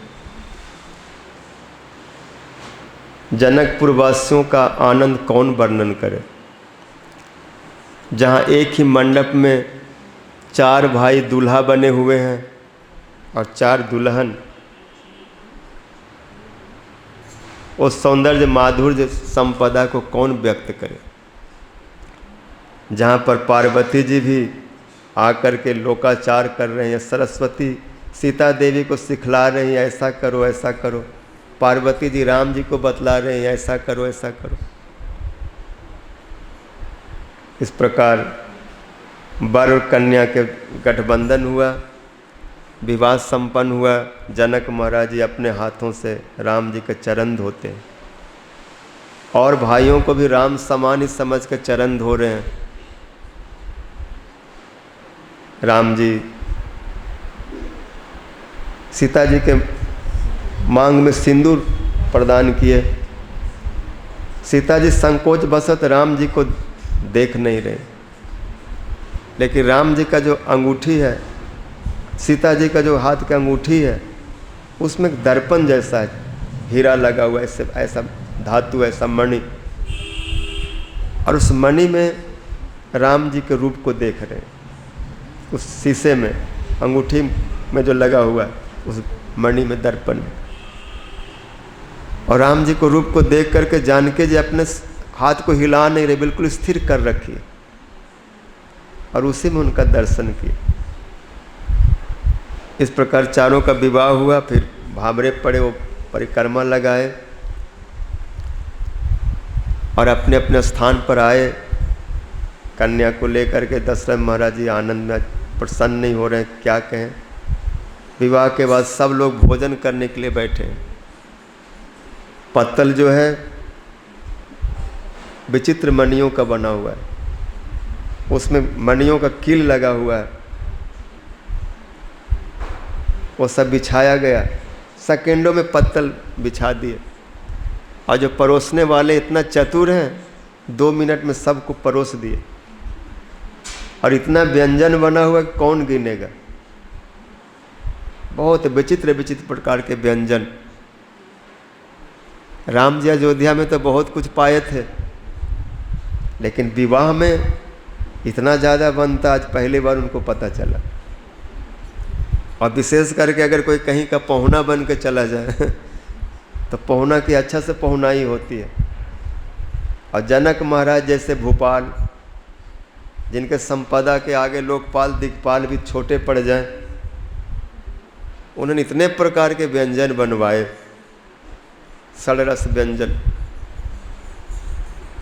जनकपुर वासियों का आनंद कौन वर्णन करे, जहाँ एक ही मंडप में 4 भाई दूल्हा बने हुए हैं और 4 दुल्हन। उस सौंदर्य माधुर्य संपदा को कौन व्यक्त करे, जहाँ पर पार्वती जी भी आकर के लोकाचार कर रहे हैं। सरस्वती सीता देवी को सिखला रही हैं, ऐसा करो ऐसा करो। पार्वती जी राम जी को बतला रहे हैं, ऐसा करो ऐसा करो। इस प्रकार वर और कन्या के गठबंधन हुआ, विवाह संपन्न हुआ। जनक महाराज जी अपने हाथों से राम जी के चरण धोते हैं और भाइयों को भी राम समान ही समझ कर चरण धो रहे हैं। राम जी सीता जी के मांग में सिंदूर प्रदान किए। सीता जी संकोच बसत राम जी को देख नहीं रहे, लेकिन राम जी का जो अंगूठी है, सीता जी का जो हाथ का अंगूठी है, उसमें एक दर्पण जैसा है, हीरा लगा हुआ ऐसे, ऐसा धातु, ऐसा मणि, और उस मणि में राम जी के रूप को देख रहे हैं। उस शीशे में, अंगूठी में जो लगा हुआ है, उस मणि में, दर्पण में। और राम जी को रूप को देख करके जानकी जी अपने हाथ को हिला नहीं रहे, बिल्कुल स्थिर कर रखी, और उसी में उनका दर्शन किए। इस प्रकार चारों का विवाह हुआ। फिर भावरे पड़े, वो परिक्रमा लगाए और अपने अपने स्थान पर आए। कन्या को लेकर के दशरथ महाराज जी आनंद में प्रसन्न नहीं हो रहे हैं, क्या कहें। विवाह के बाद सब लोग भोजन करने के लिए बैठे हैं। पत्तल जो है विचित्र मणियों का बना हुआ है, उसमें मणियों का कील लगा हुआ है, वो सब बिछाया गया। सेकेंडों में पत्तल बिछा दिए, और जो परोसने वाले इतना चतुर हैं, 2 मिनट में सबको परोस दिए। और इतना व्यंजन बना हुआ कि कौन गिनेगा। बहुत विचित्र विचित्र प्रकार के व्यंजन। राम जी अयोध्या में तो बहुत कुछ पाए थे, लेकिन विवाह में इतना ज़्यादा बनता आज पहली बार उनको पता चला। और विशेष करके अगर कोई कहीं का पहुना बन के चला जाए तो पहुना की अच्छा से पहुनाई होती है। और जनक महाराज जैसे भूपाल, जिनके संपदा के आगे लोकपाल दिक्पाल भी छोटे पड़ जाएं, उन्होंने इतने प्रकार के व्यंजन बनवाए, षडरस व्यंजन,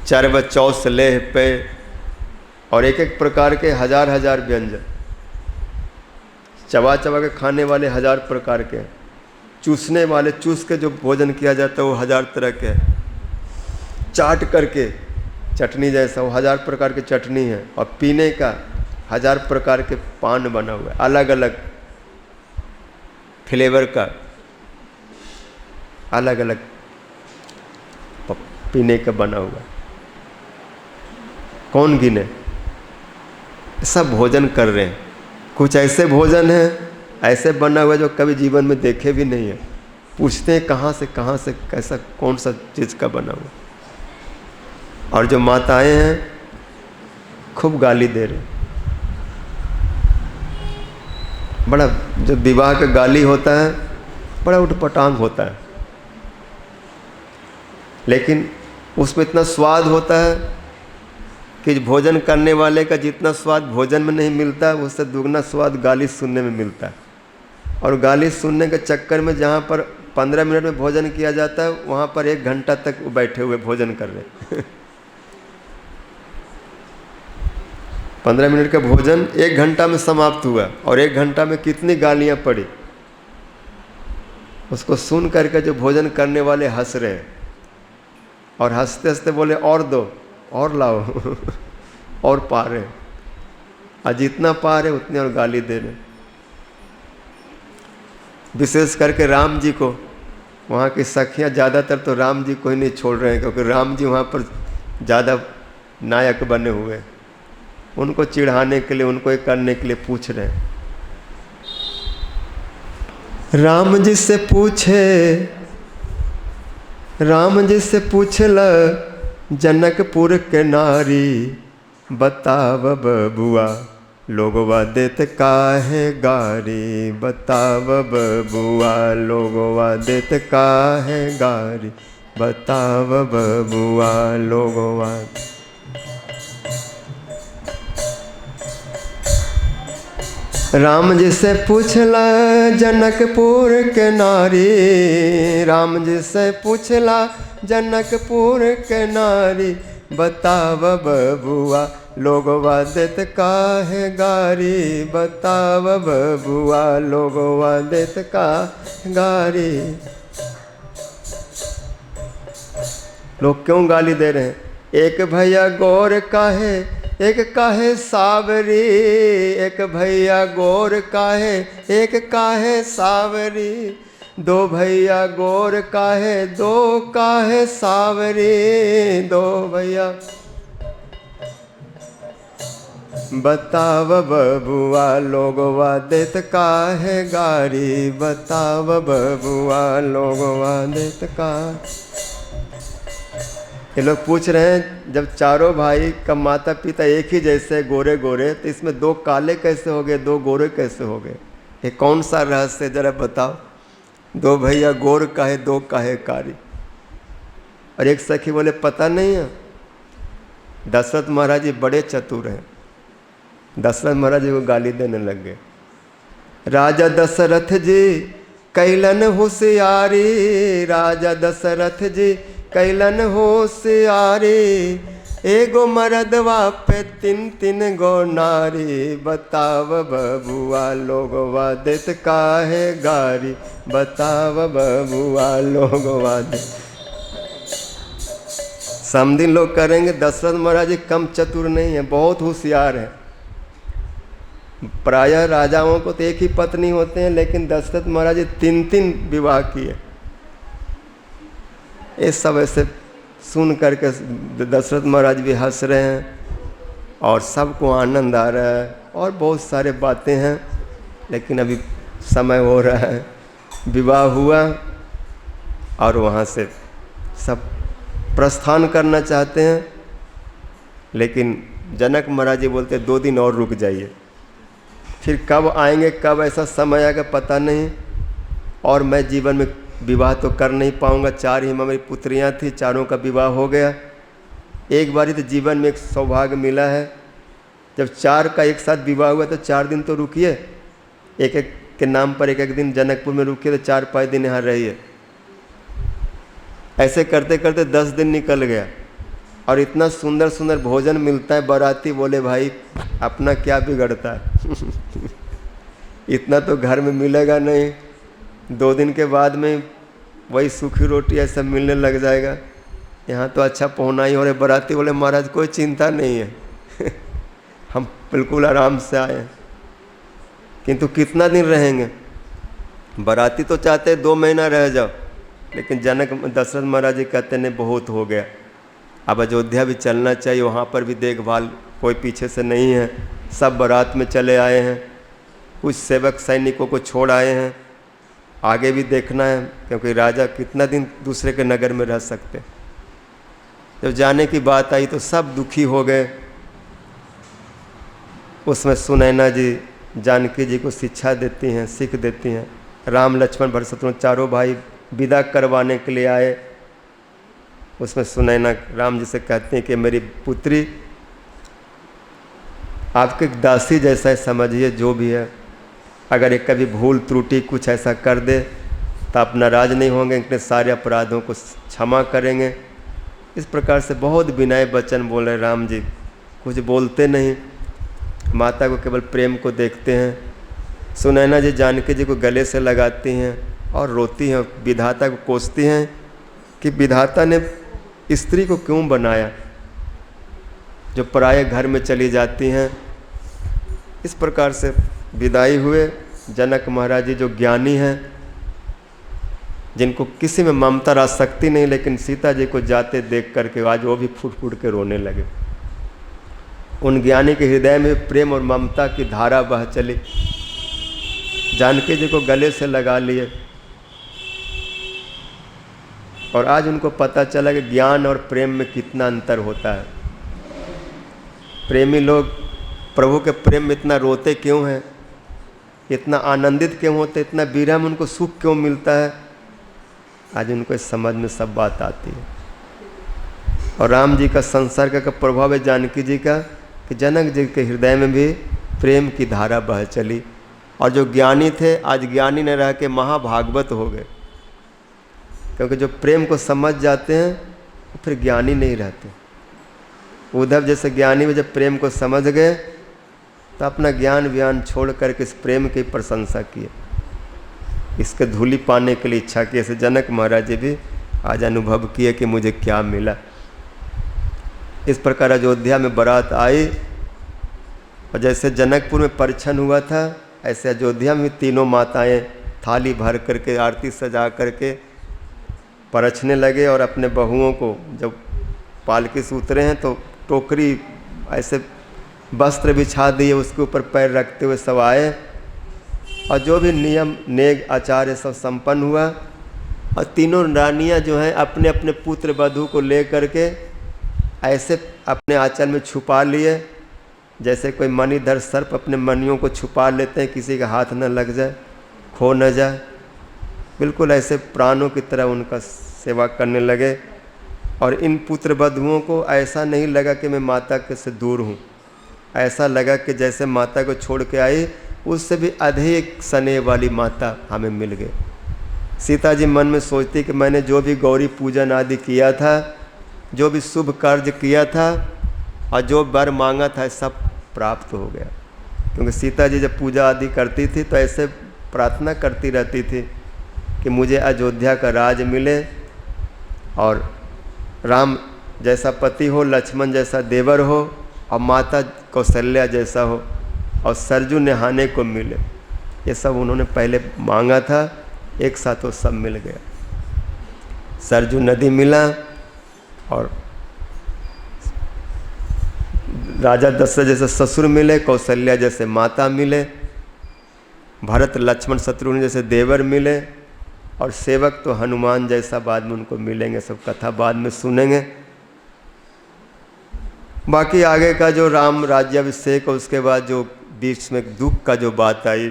चरव चौस लेह पे, और एक एक प्रकार के हजार हजार व्यंजन। चबा चबा के खाने वाले 1000 प्रकार के, चूसने वाले चूस के जो भोजन किया जाता है वो 1000 तरह के, चाट करके चटनी जैसा वो 1000 प्रकार की चटनी है। और पीने का 1000 प्रकार के पान बना हुआ है, अलग अलग फ्लेवर का, अलग अलग पीने का बना हुआ। कौन गिने। सब भोजन कर रहे हैं। कुछ ऐसे भोजन हैं, ऐसे बना हुआ जो कभी जीवन में देखे भी नहीं है। पूछते हैं कहाँ से कैसा कौन सा चीज़ का बना हुआ। और जो माताएं हैं खूब गाली दे रहे। बड़ा जो विवाह का गाली होता है बड़ा उठपटांग होता है, लेकिन उसमें इतना स्वाद होता है कि भोजन करने वाले का जितना स्वाद भोजन में नहीं मिलता उससे दुगना स्वाद गाली सुनने में मिलता है। और गाली सुनने के चक्कर में जहाँ पर 15 मिनट में भोजन किया जाता है वहाँ पर 1 घंटा तक बैठे हुए भोजन कर रहे 15 मिनट का भोजन 1 घंटा में समाप्त हुआ और 1 घंटा में कितनी गालियाँ पड़ी। उसको सुन करके जो भोजन करने वाले हंस रहे हैं और हंसते हंसते बोले और दो और लाओ और पा रहे, और जितना पा रहे उतने और गाली दे रहे। विशेष करके राम जी को, वहाँ की सखियाँ ज़्यादातर तो राम जी को ही नहीं छोड़ रहे हैं, क्योंकि राम जी वहाँ पर ज़्यादा नायक बने हुए हैं। उनको चिढ़ाने के लिए, उनको एक करने के लिए पूछ रहे हैं। राम जी से पूछल जनकपुर के नारी, बताव बबुआ लोगवा देत काहे गारी, बताव बबुआ लोगवा देत काहे गारी, बताव बबुआ लोगवा। राम जी से पूछला जनकपुर के नारी, राम जी से पूछला जनकपुर के नारी, बताव बबुआ लोगवा देत काहे गारी, बताव बबुआ लोगवा देत काहे गारी। लोग क्यों गाली दे रहे हैं? एक भैया गोर काहे, एक काहे सावरी, एक भैया गोर काहे, एक काहे सावरी, दो भैया गोर काहे, दो काहे सावरी, दो भैया। बताव बबुआ लोगवा देत काहे गारी, बताव बबुआ लोगवा देत का। ये लोग पूछ रहे हैं जब चारों भाई का माता पिता एक ही जैसे गोरे गोरे, तो इसमें 2 काले कैसे हो गए, 2 गोरे कैसे हो गए? ये कौन सा रहस्य जरा बताओ। 2 भैया गोर काहे, 2 काहे कारी। और एक सखी बोले पता नहीं है। दशरथ महाराज जी बड़े चतुर हैं। दशरथ महाराज जी को गाली देने लग गए। राजा दशरथ जी कैलन होशियारी, राजा दशरथ जी कैलन होशियारी, एगो मरदवा पे 3 गो नारी, बताव बबुआ लोगवा देत काहे गारी, बताव बबुआ लोगवा दे। समधिन लोग करेंगे दशरथ महाराज जी कम चतुर नहीं है, बहुत होशियार है। प्रायः राजाओं को तो एक ही पत्नी होते हैं, लेकिन दशरथ महाराज जी 3 विवाह किए। ये सब ऐसे सुन करके दशरथ महाराज भी हंस रहे हैं और सबको आनंद आ रहा है और बहुत सारे बातें हैं। लेकिन अभी समय हो रहा है, विवाह हुआ और वहाँ से सब प्रस्थान करना चाहते हैं, लेकिन जनक महाराज जी बोलते 2 दिन और रुक जाइए, फिर कब आएंगे, कब ऐसा समय आएगा पता नहीं। और मैं जीवन में विवाह तो कर नहीं पाऊंगा। 4 ही मेरी पुत्रियां थी, चारों का विवाह हो गया। एक बार ही तो जीवन में एक सौभाग्य मिला है, जब 4 का एक साथ विवाह हुआ तो 4 दिन तो रुकिए, एक एक के नाम पर एक दिन जनकपुर में रुकिए, तो 4-5 दिन यहाँ रहिए। ऐसे करते करते 10 दिन निकल गया और इतना सुंदर सुंदर भोजन मिलता है। बाराती बोले भाई अपना क्या बिगड़ता है इतना तो घर में मिलेगा नहीं, 2 दिन के बाद में वही सूखी रोटी ऐसा मिलने लग जाएगा। यहाँ तो अच्छा पहुना ही हो रहे। बाराती बोले महाराज कोई चिंता नहीं है हम बिल्कुल आराम से आए। किंतु कितना दिन रहेंगे? बाराती तो चाहते 2 महीना रह जाओ, लेकिन दशरथ महाराज जी कहते नहीं बहुत हो गया, अब अयोध्या भी चलना चाहिए, वहाँ पर भी देखभाल कोई पीछे से नहीं है, सब बारात में चले आए हैं, कुछ सेवक सैनिकों को छोड़ आए हैं, आगे भी देखना है, क्योंकि राजा कितना दिन दूसरे के नगर में रह सकते। जब जाने की बात आई तो सब दुखी हो गए। उसमें सुनैना जी जानकी जी को शिक्षा देती हैं, सीख देती हैं। राम लक्ष्मण भरत शत्रुघ्न चारों भाई विदा करवाने के लिए आए। उसमें सुनैना राम जी से कहती हैं कि मेरी पुत्री आपके दासी जैसा है, समझिए जो भी है, अगर एक कभी भूल त्रुटि कुछ ऐसा कर दे तो आप नाराज नहीं होंगे, इतने सारे अपराधों को क्षमा करेंगे। इस प्रकार से बहुत विनय वचन बोले राम जी, कुछ बोलते नहीं, माता को केवल प्रेम को देखते हैं। सुनैना जी जानकी जी को गले से लगाती हैं और रोती हैं, विधाता को कोसती हैं कि विधाता ने स्त्री को क्यों बनाया जो पराये घर में चली जाती हैं। इस प्रकार से विदाई हुए। जनक महाराज जी जो ज्ञानी हैं, जिनको किसी में ममता आसक्ति नहीं, लेकिन सीता जी को जाते देख करके आज वो भी फूट फूट के रोने लगे। उन ज्ञानी के हृदय में प्रेम और ममता की धारा बह चली। जानकी जी को गले से लगा लिए और आज उनको पता चला कि ज्ञान और प्रेम में कितना अंतर होता है। प्रेमी लोग प्रभु के प्रेम में इतना रोते क्यों हैं, इतना आनंदित क्यों होते, इतना विरह में उनको सुख क्यों मिलता है, आज उनको इस समझ में सब बात आती है। और राम जी का संसार का प्रभाव है जानकी जी का कि जनक जी के हृदय में भी प्रेम की धारा बह चली। और जो ज्ञानी थे आज ज्ञानी न रह के महाभागवत हो गए, क्योंकि जो प्रेम को समझ जाते हैं वो फिर ज्ञानी नहीं रहते। उद्धव जैसे ज्ञानी में जब प्रेम को समझ गए तो अपना ज्ञान व्यान छोड़ करके इस प्रेम की प्रशंसा किए, इसके धूलि पाने के लिए इच्छा की। ऐसे जनक महाराज जी भी आज अनुभव किए कि मुझे क्या मिला। इस प्रकार अयोध्या में बारात आई और जैसे जनकपुर में परिछन हुआ था, ऐसे अयोध्या में तीनों माताएं थाली भर करके आरती सजा करके परछने लगे। और अपने बहुओं को जब पालकी से उतरे हैं तो टोकरी ऐसे वस्त्र बिछा दिए, उसके ऊपर पैर रखते हुए सब आए और जो भी नियम नेग आचार्य सब संपन्न हुआ। और तीनों रानियां जो हैं अपने अपने पुत्र वधू को ले करके ऐसे अपने आंचल में छुपा लिए, जैसे कोई मणिधर सर्प अपने मणियों को छुपा लेते हैं, किसी का हाथ न लग जाए, खो न जाए। बिल्कुल ऐसे प्राणों की तरह उनका सेवा करने लगे। और इन पुत्र वधुओं को ऐसा नहीं लगा कि मैं माता के से दूर हूँ, ऐसा लगा कि जैसे माता को छोड़ के आई उससे भी अधिक स्नेह वाली माता हमें मिल गई। सीता जी मन में सोचती कि मैंने जो भी गौरी पूजन आदि किया था, जो भी शुभ कार्य किया था और जो वर मांगा था सब प्राप्त हो गया। क्योंकि सीता जी जब पूजा आदि करती थी तो ऐसे प्रार्थना करती रहती थी कि मुझे अयोध्या का राज मिले और राम जैसा पति हो, लक्ष्मण जैसा देवर हो और माता कौशल्या जैसा हो और सरजू नहाने को मिले। ये सब उन्होंने पहले मांगा था, एक साथ वो सब मिल गया। सरजू नदी मिला और राजा दशरथ जैसे ससुर मिले, कौशल्या जैसे माता मिले, भरत लक्ष्मण शत्रुघ्न जैसे देवर मिले और सेवक तो हनुमान जैसा बाद में उनको मिलेंगे। सब कथा बाद में सुनेंगे। बाकी आगे का जो राम राज्याभिषेक और उसके बाद जो बीच में दुख का जो बात आई,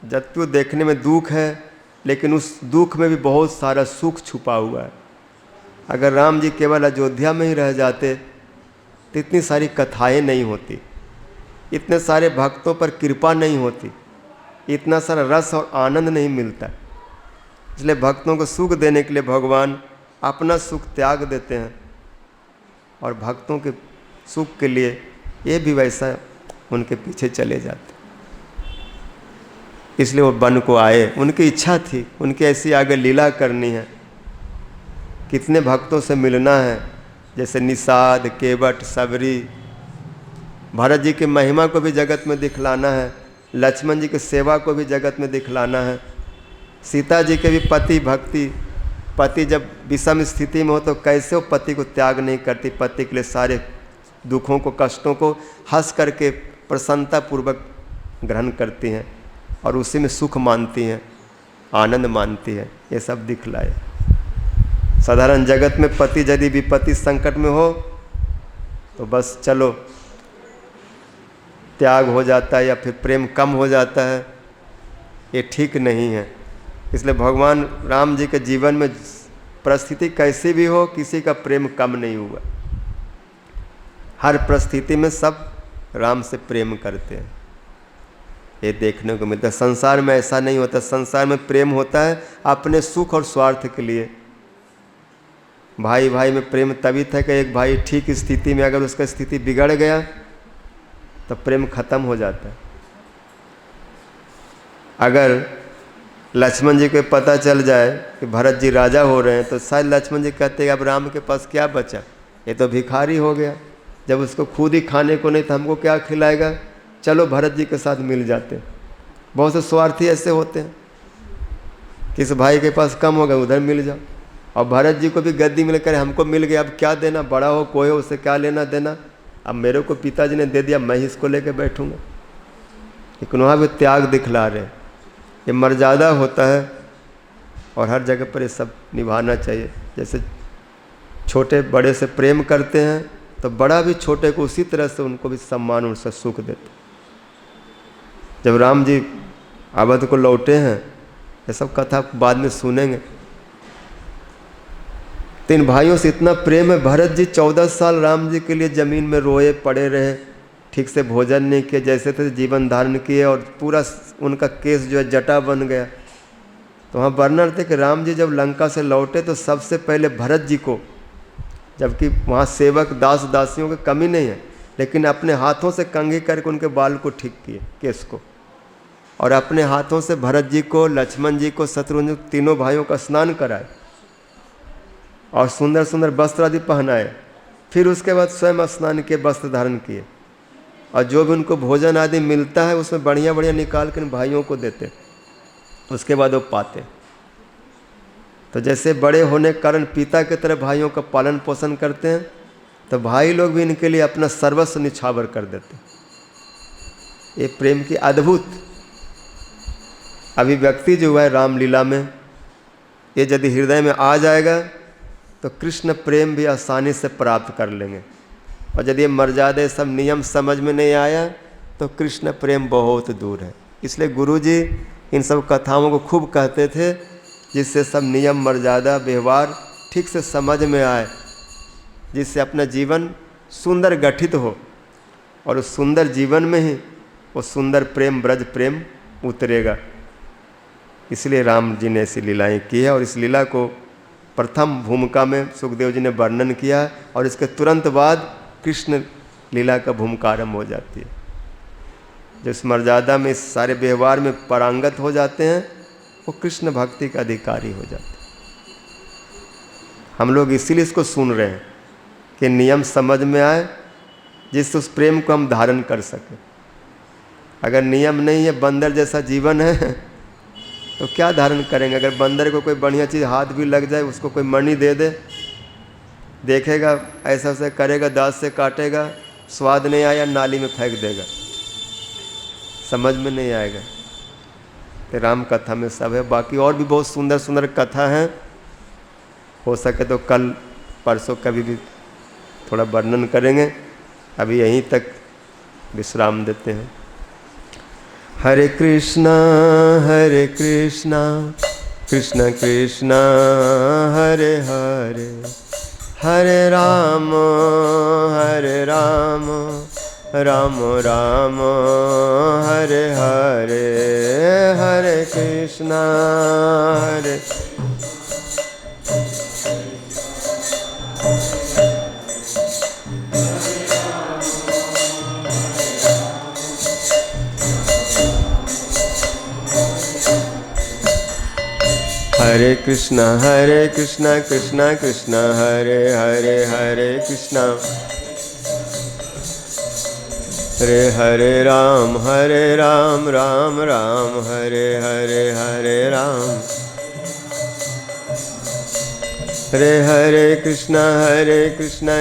जबकि देखने में दुख है लेकिन उस दुख में भी बहुत सारा सुख छुपा हुआ है। अगर राम जी केवल अयोध्या में ही रह जाते तो इतनी सारी कथाएं नहीं होती, इतने सारे भक्तों पर कृपा नहीं होती, इतना सारा रस और आनंद नहीं मिलता। इसलिए भक्तों को सुख देने के लिए भगवान अपना सुख त्याग देते हैं और भक्तों के सुख के लिए ये भी वैसा उनके पीछे चले जाते। इसलिए वो वन को आए, उनकी इच्छा थी, उनकी ऐसी आगे लीला करनी है, कितने भक्तों से मिलना है, जैसे निषाद, केवट, सबरी। भरत जी की महिमा को भी जगत में दिखलाना है, लक्ष्मण जी की सेवा को भी जगत में दिखलाना है, सीता जी के भी पति भक्ति। पति जब विषम स्थिति में हो तो कैसे वो पति को त्याग नहीं करती, पति के लिए सारे दुखों को कष्टों को हंस करके प्रसन्नतापूर्वक ग्रहण करती हैं और उसी में सुख मानती हैं, आनंद मानती है। ये सब दिखलाए। साधारण जगत में पति यदि विपत्ति संकट में हो तो बस चलो त्याग हो जाता है या फिर प्रेम कम हो जाता है, ये ठीक नहीं है। इसलिए भगवान राम जी के जीवन में परिस्थिति कैसी भी हो, किसी का प्रेम कम नहीं हुआ। हर परिस्थिति में सब राम से प्रेम करते हैं, ये देखने को मिलता है। संसार में ऐसा नहीं होता। संसार में प्रेम होता है अपने सुख और स्वार्थ के लिए। भाई भाई में प्रेम तभी था कि एक भाई ठीक स्थिति में अगर उसका स्थिति बिगड़ गया तो प्रेम खत्म हो जाता है। अगर लक्ष्मण जी को पता चल जाए कि भरत जी राजा हो रहे हैं तो शायद लक्ष्मण जी कहते हैं अब राम के पास क्या बचा, ये तो भिखारी हो गया, जब उसको खुद ही खाने को नहीं था हमको क्या खिलाएगा, चलो भरत जी के साथ मिल जाते। बहुत से स्वार्थी ऐसे होते हैं, किस भाई के पास कम होगा उधर मिल जाओ। और भरत जी को भी गद्दी मिल कर हमको मिल गया, अब क्या देना, बड़ा हो कोई हो उससे क्या लेना देना, अब मेरे को पिताजी ने दे दिया मैं ही इसको लेके बैठूंगा। लेकिन वहाँ भी त्याग दिखला रहे, ये मर्यादा होता है और हर जगह पर ये सब निभाना चाहिए। जैसे छोटे बड़े से प्रेम करते हैं तो बड़ा भी छोटे को उसी तरह से उनको भी सम्मान और सुख देते। जब राम जी अवध को लौटे हैं, ये सब कथा बाद में सुनेंगे। 3 भाइयों से इतना प्रेम है, भरत जी 14 साल राम जी के लिए जमीन में रोए पड़े रहे, ठीक से भोजन नहीं किए, जैसे थे जीवन धारण किए और पूरा उनका केस जो है जटा बन गया। तो वहाँ वर्णन थे कि राम जी जब लंका से लौटे तो सबसे पहले भरत जी को, जबकि वहाँ सेवक दास दासियों की कमी नहीं है, लेकिन अपने हाथों से कंघी करके उनके बाल को ठीक किए, केस को, और अपने हाथों से भरत जी को, लक्ष्मण जी को, शत्रुघ्न तीनों भाइयों का स्नान कराए और सुंदर सुंदर वस्त्र आदि पहनाए। फिर उसके बाद स्वयं स्नान किए, वस्त्र धारण किए, और जो भी उनको भोजन आदि मिलता है उसमें बढ़िया बढ़िया निकाल कर भाइयों को देते, उसके बाद वो पाते। तो जैसे बड़े होने के कारण पिता की तरह भाइयों का पालन पोषण करते हैं, तो भाई लोग भी इनके लिए अपना सर्वस्व निछावर कर देते। ये प्रेम की अद्भुत अभिव्यक्ति जो हुआ है रामलीला में, ये यदि हृदय में आ जाएगा तो कृष्ण प्रेम भी आसानी से प्राप्त कर लेंगे। और यदि ये मर्यादा सब नियम समझ में नहीं आया तो कृष्ण प्रेम बहुत दूर है। इसलिए गुरुजी इन सब कथाओं को खूब कहते थे, जिससे सब नियम मर्यादा व्यवहार ठीक से समझ में आए, जिससे अपना जीवन सुंदर गठित हो और उस सुंदर जीवन में ही वो सुंदर प्रेम ब्रज प्रेम उतरेगा। इसलिए राम जी ने ऐसी लीलाएं की है, और इस लीला को प्रथम भूमिका में सुखदेव जी ने वर्णन किया, और इसके तुरंत बाद कृष्ण लीला का भूमिका आरंभ हो जाती है। जो इस मर्यादा में, इस सारे व्यवहार में पारंगत हो जाते हैं, वो कृष्ण भक्ति का अधिकारी हो जाते हैं। हम लोग इसीलिए इसको सुन रहे हैं कि नियम समझ में आए, जिससे उस प्रेम को हम धारण कर सकें। अगर नियम नहीं है, बंदर जैसा जीवन है, तो क्या धारण करेंगे। अगर बंदर को कोई बढ़िया चीज़ हाथ भी लग जाए, उसको कोई मणि दे दे, देखेगा ऐसा ऐसा करेगा, दांत से काटेगा, स्वाद नहीं आया नाली में फेंक देगा, समझ में नहीं आएगा। तो राम कथा में सब है। बाकी और भी बहुत सुंदर सुंदर कथा हैं, हो सके तो कल परसों कभी भी थोड़ा वर्णन करेंगे। अभी यहीं तक विश्राम देते हैं। हरे कृष्णा कृष्ण कृष्ण हरे हरे, हरे राम राम राम हरे हरे, हरे कृष्णा हरे हरे कृष्णा कृष्ण कृष्ण हरे हरे, हरे कृष्णा हरे राम राम राम हरे हरे, हरे राम हरे कृष्णा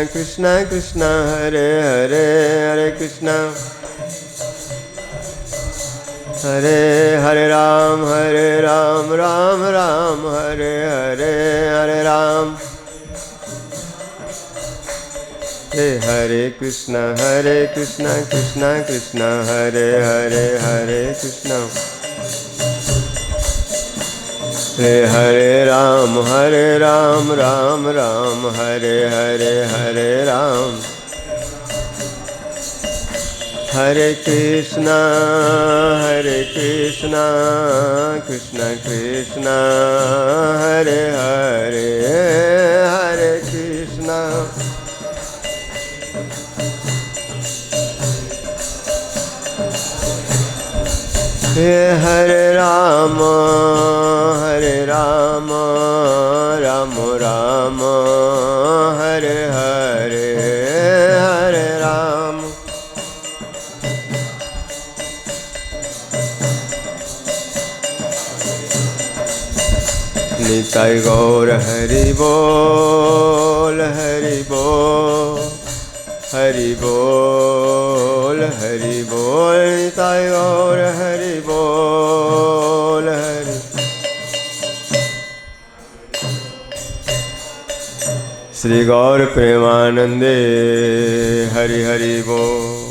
कृष्ण कृष्ण हरे हरे, हरे कृष्णा हरे राम राम राम हरे हरे, हरे Ram Hare Krishna Krishna Krishna Hare Hare Hare Krishna Hare Ram Ram Ram Hare Hare Hare Ram Hare Krishna Krishna Krishna Hare Hare Hare Krishna Hare Ram Ram Ram Hare Hare Hare Ram Nitai Gaur Hari Bol Hari Bol Hari Bol Hari Bol Nitai Gaur Hari Bol Hari Shri Gaur Premanande Hari Hari Bol